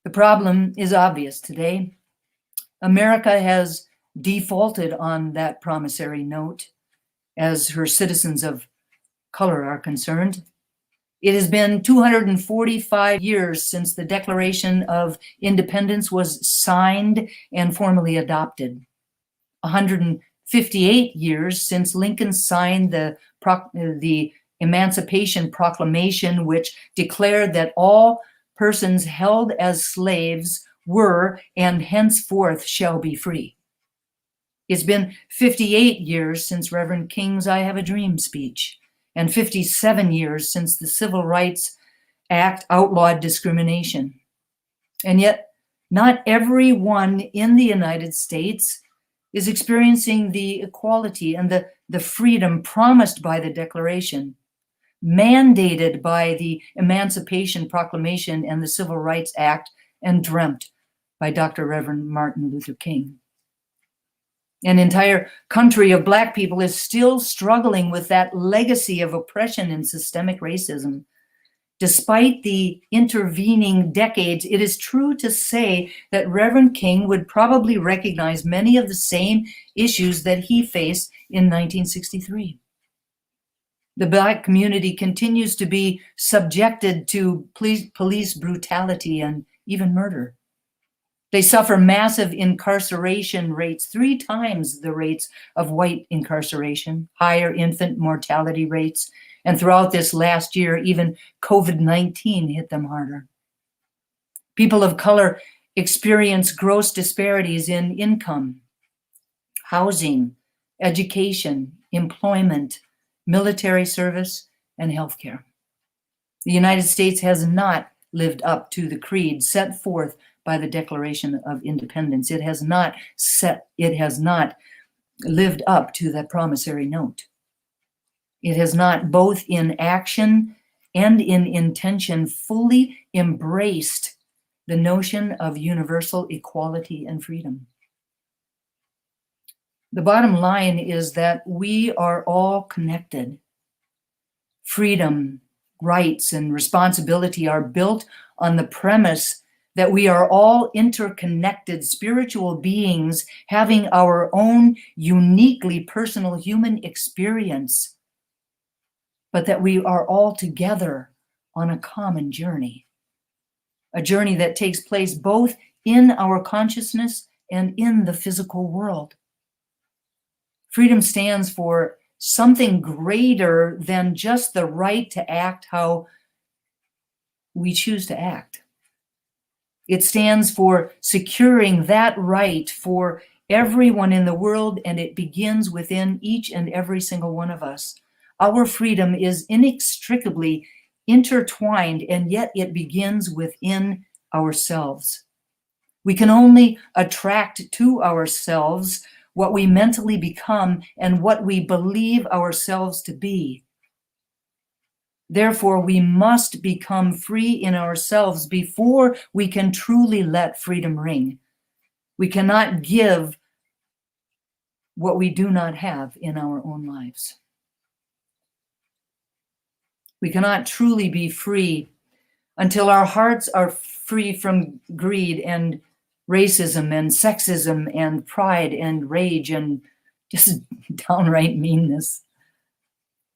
The problem is obvious today. America has defaulted on that promissory note as her citizens of color are concerned. It has been 245 years since the Declaration of Independence was signed and formally adopted. 158 years since Lincoln signed the Emancipation Proclamation, which declared that all persons held as slaves were and henceforth shall be free. It's been 58 years since Reverend King's I Have a Dream speech, and 57 years since the Civil Rights Act outlawed discrimination. And yet, not everyone in the United States is experiencing the equality and the freedom promised by the Declaration, mandated by the Emancipation Proclamation and the Civil Rights Act, and dreamt by Dr. Reverend Martin Luther King. An entire country of Black people is still struggling with that legacy of oppression and systemic racism. Despite the intervening decades, it is true to say that Reverend King would probably recognize many of the same issues that he faced in 1963. The Black community continues to be subjected to police brutality and even murder. They suffer massive incarceration rates, 3 times the rates of white incarceration, higher infant mortality rates, and throughout this last year, even COVID-19 hit them harder. People of color experience gross disparities in income, housing, education, employment, military service, and healthcare. The United States has not lived up to the creed set forth by the Declaration of Independence. It has not lived up to that promissory note. It has not, both in action and in intention, fully embraced the notion of universal equality and freedom. The bottom line is that we are all connected. Freedom, rights, and responsibility are built on the premise that we are all interconnected spiritual beings having our own uniquely personal human experience, but that we are all together on a common journey, a journey that takes place both in our consciousness and in the physical world. Freedom stands for something greater than just the right to act how we choose to act. It stands for securing that right for everyone in the world, and it begins within each and every single one of us. Our freedom is inextricably intertwined, and yet it begins within ourselves. We can only attract to ourselves what we mentally become and what we believe ourselves to be. Therefore, we must become free in ourselves before we can truly let freedom ring. We cannot give what we do not have in our own lives. We cannot truly be free until our hearts are free from greed and racism and sexism and pride and rage and just downright meanness.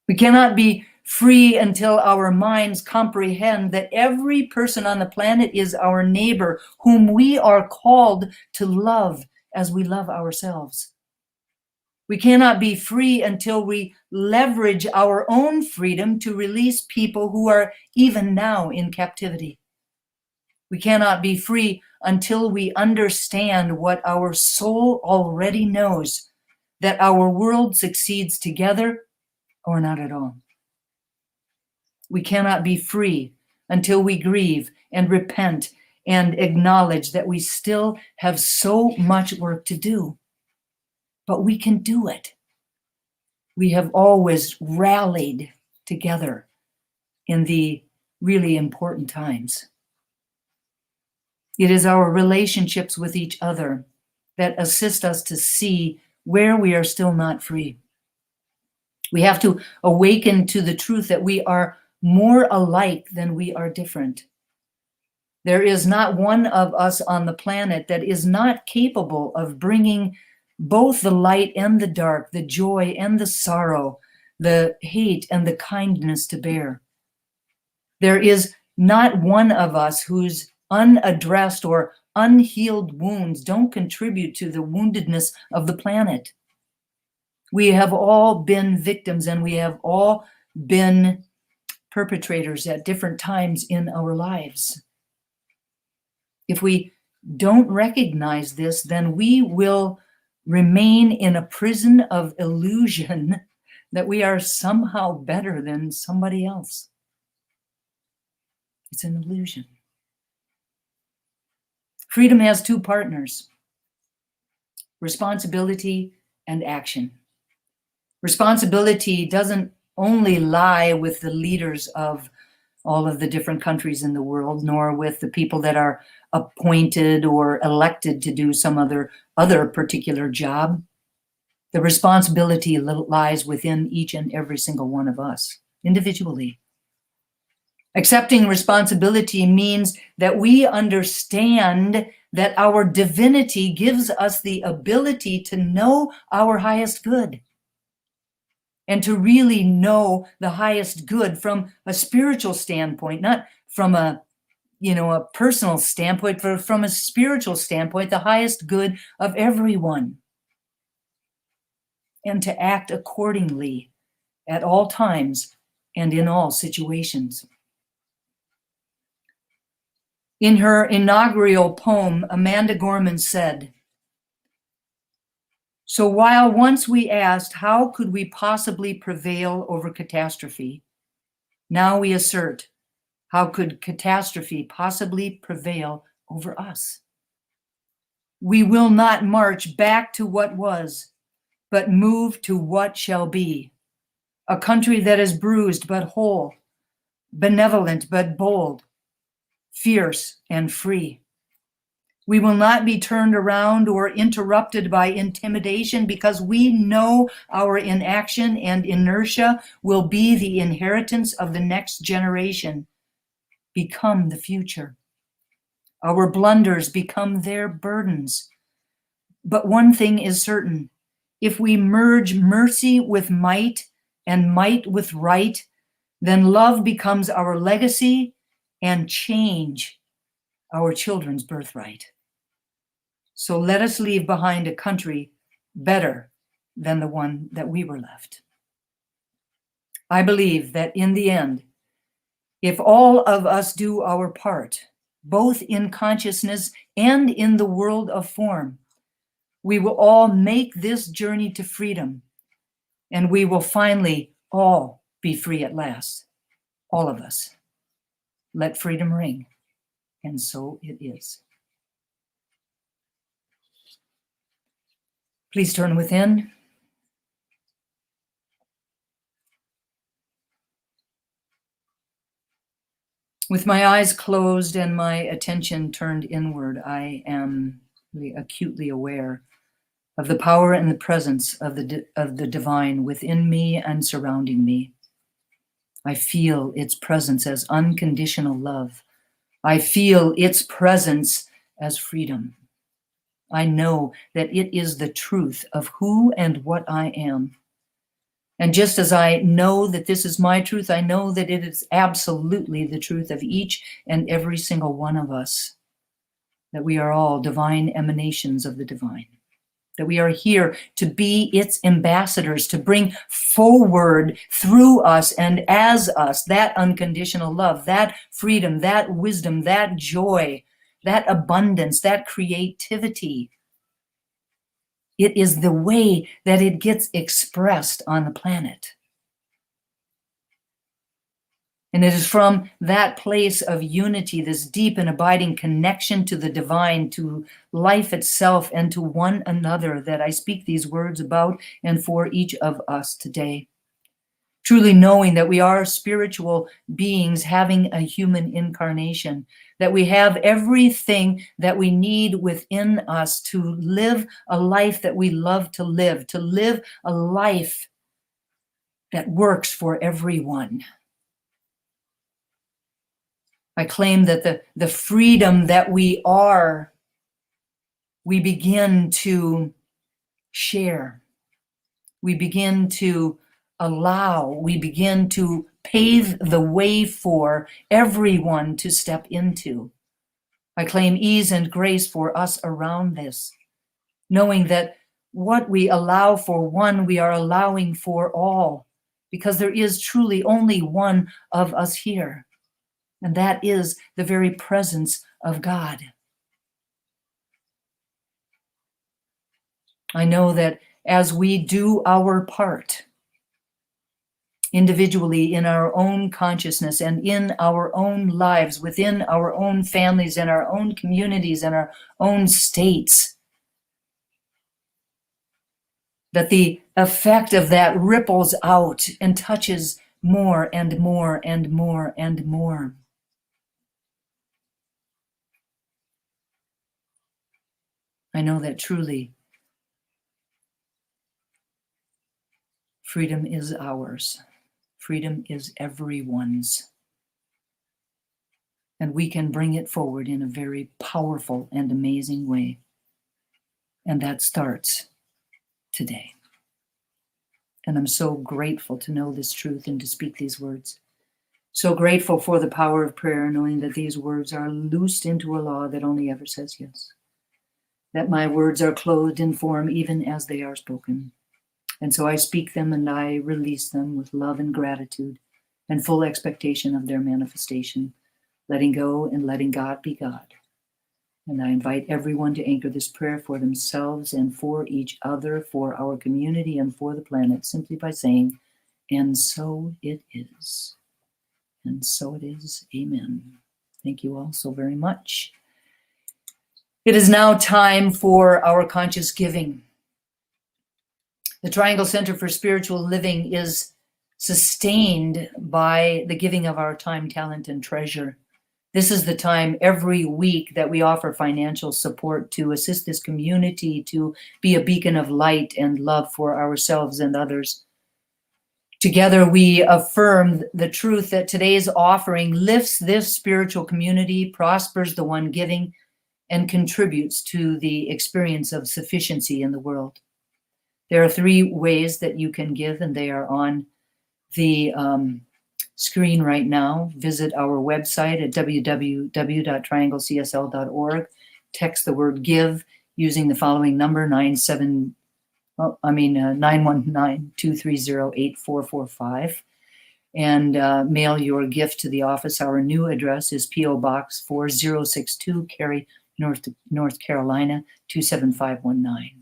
We cannot be free until our minds comprehend that every person on the planet is our neighbor, whom we are called to love as we love ourselves. We cannot be free until we leverage our own freedom to release people who are even now in captivity. We cannot be free until we understand what our soul already knows, that our world succeeds together or not at all. We cannot be free until we grieve and repent and acknowledge that we still have so much work to do. But we can do it. We have always rallied together in the really important times. It is our relationships with each other that assist us to see where we are still not free. We have to awaken to the truth that we are more alike than we are different. There is not one of us on the planet that is not capable of bringing both the light and the dark, the joy and the sorrow, the hate and the kindness to bear. There is not one of us whose unaddressed or unhealed wounds don't contribute to the woundedness of the planet. We have all been victims, and we have all been perpetrators at different times in our lives. If we don't recognize this, then we will remain in a prison of illusion that we are somehow better than somebody else. It's an illusion. Freedom has two partners: responsibility and action. Responsibility doesn't only lie with the leaders of all of the different countries in the world, nor with the people that are appointed or elected to do some other particular job. The responsibility lies within each and every single one of us, individually. Accepting responsibility means that we understand that our divinity gives us the ability to know our highest good, and to really know the highest good from a spiritual standpoint, not from a personal standpoint, but from a spiritual standpoint, the highest good of everyone. And to act accordingly at all times and in all situations. In her inaugural poem, Amanda Gorman said, "So while once we asked, how could we possibly prevail over catastrophe? Now we assert, how could catastrophe possibly prevail over us? We will not march back to what was, but move to what shall be. a country that is bruised but whole, benevolent but bold, fierce and free. We will not be turned around or interrupted by intimidation because we know our inaction and inertia will be the inheritance of the next generation, become the future. Our blunders become their burdens. But one thing is certain, if we merge mercy with might and might with right, then love becomes our legacy and change our children's birthright. So let us leave behind a country better than the one that we were left. I believe that in the end, if all of us do our part, both in consciousness and in the world of form, we will all make this journey to freedom, and we will finally all be free at last. All of us. Let freedom ring, and so it is. Please turn within. With my eyes closed and my attention turned inward, I am really acutely aware of the power and the presence of the divine within me and surrounding me. I feel its presence as unconditional love. I feel its presence as freedom. I know that it is the truth of who and what I am. And just as I know that this is my truth, I know that it is absolutely the truth of each and every single one of us, that we are all divine emanations of the divine, that we are here to be its ambassadors, to bring forward through us and as us that unconditional love, that freedom, that wisdom, that joy, that abundance, that creativity. It is the way that it gets expressed on the planet. And it is from that place of unity, this deep and abiding connection to the divine, to life itself, and to one another, that I speak these words about and for each of us today. Truly knowing that we are spiritual beings having a human incarnation, that we have everything that we need within us to live a life that we love to live a life that works for everyone. I claim that the freedom that we are, we begin to share. We begin to allow, we begin to pave the way for everyone to step into. I claim ease and grace for us around this, knowing that what we allow for one, we are allowing for all, because there is truly only one of us here, and that is the very presence of God. I know that as we do our part, individually in our own consciousness and in our own lives, within our own families and our own communities and our own states, that the effect of that ripples out and touches more and more and more and more. I know that truly freedom is ours. Freedom is everyone's. And we can bring it forward in a very powerful and amazing way. And that starts today. And I'm so grateful to know this truth and to speak these words. So grateful for the power of prayer, knowing that these words are loosed into a law that only ever says yes. That my words are clothed in form even as they are spoken. And so I speak them and I release them with love and gratitude and full expectation of their manifestation, letting go and letting God be God. And I invite everyone to anchor this prayer for themselves and for each other, for our community and for the planet, simply by saying, and so it is. And so it is. Amen. Thank you all so very much. It is now time for our conscious giving. The Triangle Center for Spiritual Living is sustained by the giving of our time, talent, and treasure. This is the time every week that we offer financial support to assist this community to be a beacon of light and love for ourselves and others. Together, we affirm the truth that today's offering lifts this spiritual community, prospers the one giving, and contributes to the experience of sufficiency in the world. There are 3 ways that you can give, and they are on the screen right now. Visit our website at www.trianglecsl.org. Text the word give using the following number, 919-230-8445, and mail your gift to the office. Our new address is P.O. Box 4062, Cary, North Carolina, 27519.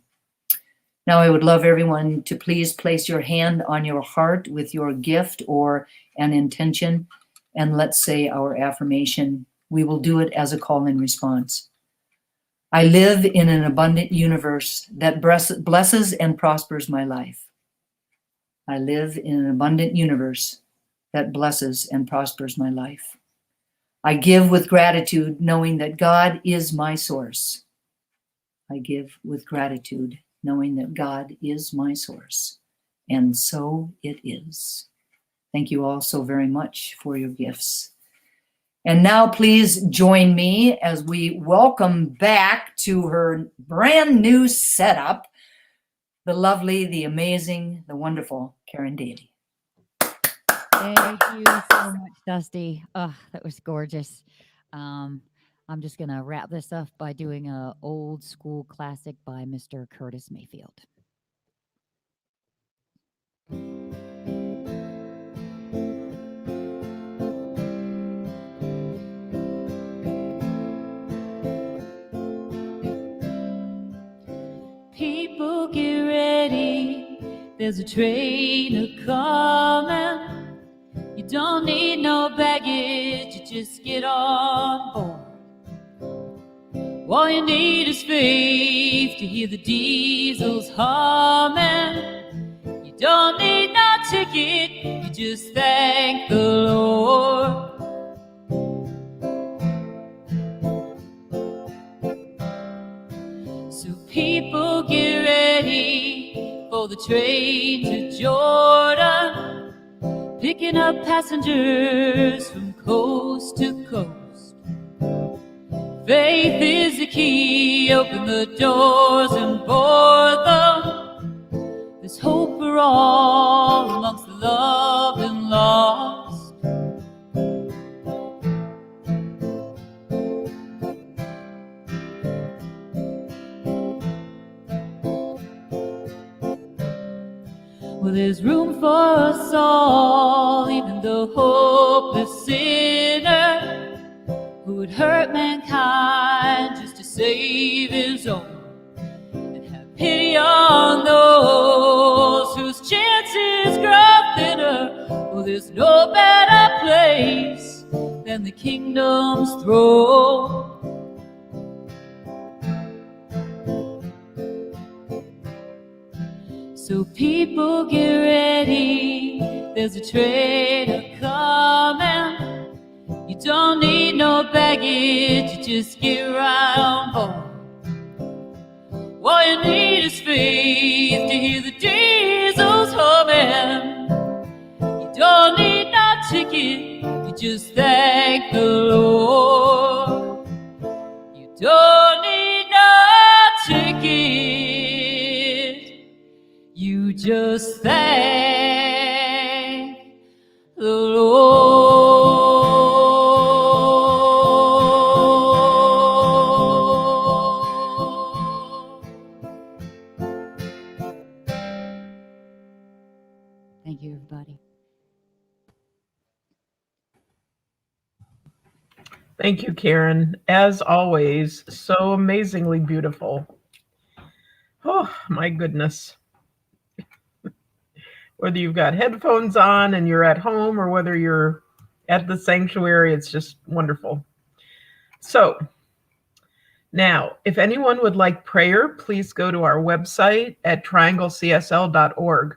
Now, I would love everyone to please place your hand on your heart with your gift or an intention, and let's say our affirmation. We will do it as a call and response. I live in an abundant universe that blesses and prospers my life. I live in an abundant universe that blesses and prospers my life. I give with gratitude, knowing that God is my source. I give with gratitude, knowing that God is my source. And so it is. Thank you all so very much for your gifts. And now please join me as we welcome back to her brand new setup, the lovely, the amazing, the wonderful Karen Daly. Thank you so much, Dusty. Oh, that was gorgeous. I'm just going to wrap this up by doing an old school classic by Mr. Curtis Mayfield. People get ready, there's a train a-coming. You don't need no baggage, you just get on board. All you need is faith to hear the diesels humming. You don't need no ticket, you just thank the Lord. So people get ready for the train to Jordan, picking up passengers from coast to coast. Faith is the key, open the doors and board them. There's hope for all amongst the loved and lost. Well, there's room for us all, even the hopeless sinner who would hurt mankind just to save his own, and have pity on those whose chances grow thinner. Well, there's no better place than the kingdom's throne. So people get ready, there's a train a-coming. You don't need no baggage, you just get right on board. All you need is faith to hear the diesels humming. You don't need no ticket, you just thank the Lord. You don't need no ticket, you just thank the Lord. Thank you, everybody. Thank you, Karen. As always, so amazingly beautiful. Oh, my goodness. Whether you've got headphones on and you're at home or whether you're at the sanctuary, it's just wonderful. So now, if anyone would like prayer, please go to our website at trianglecsl.org.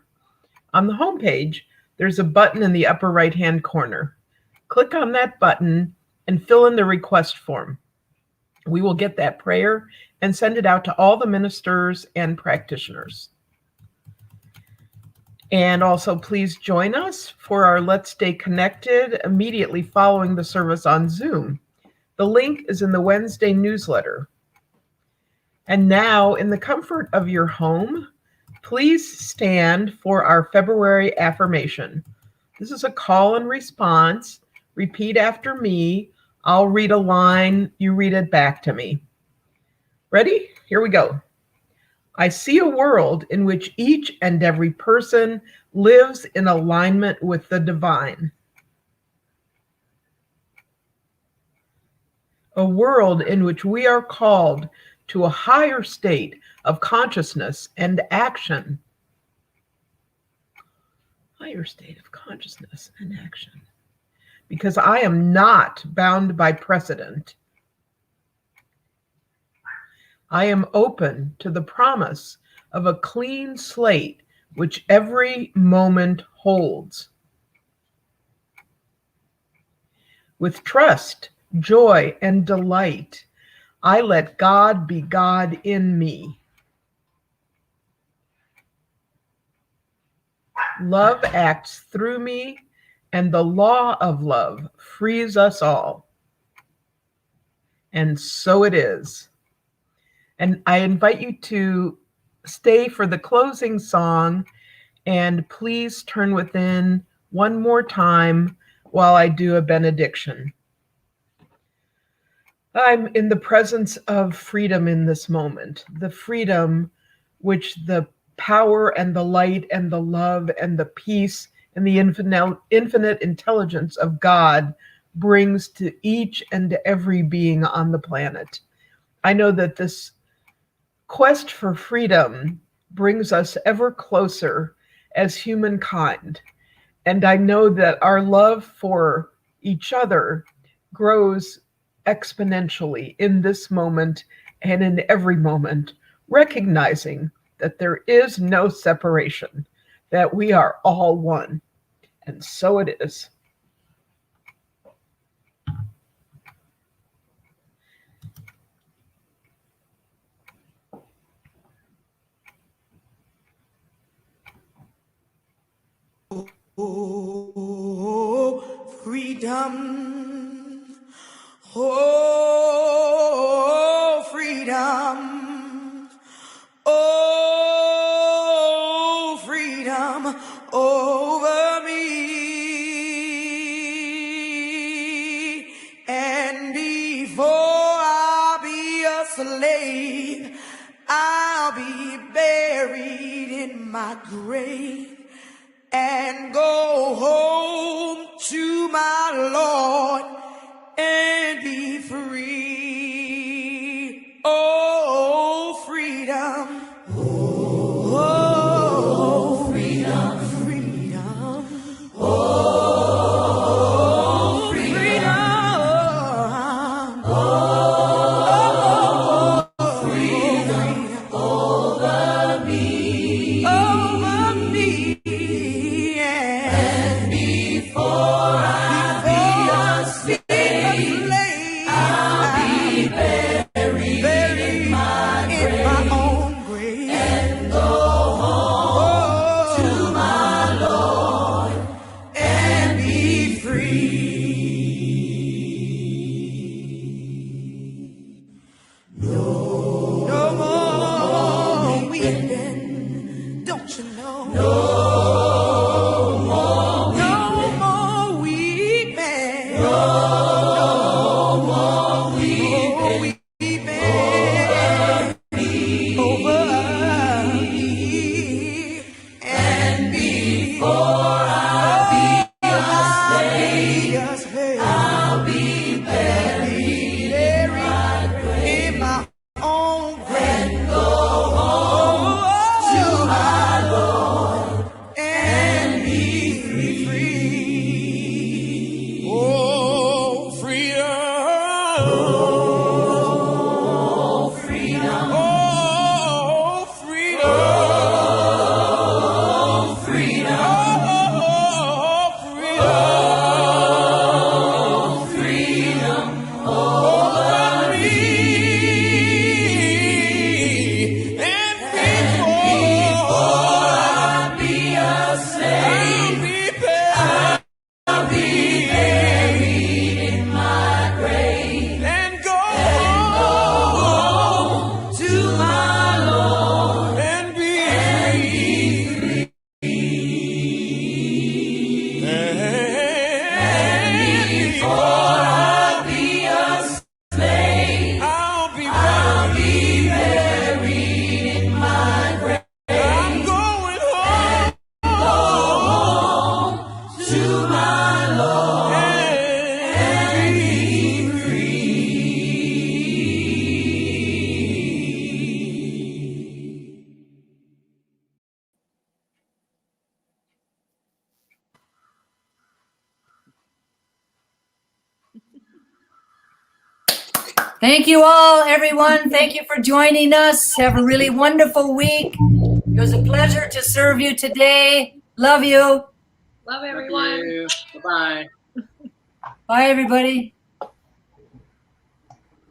On the homepage, There's a button in the upper right-hand corner. Click on that button and fill in the request form. We will get that prayer and send it out to all the ministers and practitioners. And also, please join us for our Let's Stay Connected immediately following the service on Zoom. The link is in the Wednesday newsletter. And now, in the comfort of your home, please stand for our February affirmation. This is a call and response. Repeat after me. I'll read a line. You read it back to me. Ready? Here we go. I see a world in which each and every person lives in alignment with the divine. A world in which we are called to a higher state of consciousness and action. Higher state of consciousness and action. Because I am not bound by precedent. I am open to the promise of a clean slate which every moment holds. With trust, joy, and delight, I let God be God in me. Love acts through me, and the law of love frees us all. And so it is. And I invite you to stay for the closing song, and please turn within one more time while I do a benediction. I'm in the presence of freedom in this moment, the freedom which the power and the light and the love and the peace and the infinite intelligence of God brings to each and every being on the planet. I know that this quest for freedom brings us ever closer as humankind. And I know that our love for each other grows exponentially in this moment and in every moment, recognizing that there is no separation, that we are all one. And so it is. Oh, freedom. Oh, freedom. Oh, freedom over me. And before I'll be a slave, I'll be buried in my grave and go home to my Lord and be free. Oh, freedom. Oh, freedom. Freedom. Oh, freedom. Oh, freedom over me. Over me. And before I be a slave, I'll be Thank you all, everyone. Thank you for joining us. Have a really wonderful week. It was a pleasure to serve you today. Love you. Love everyone. Thank you. Bye-bye. Bye, everybody.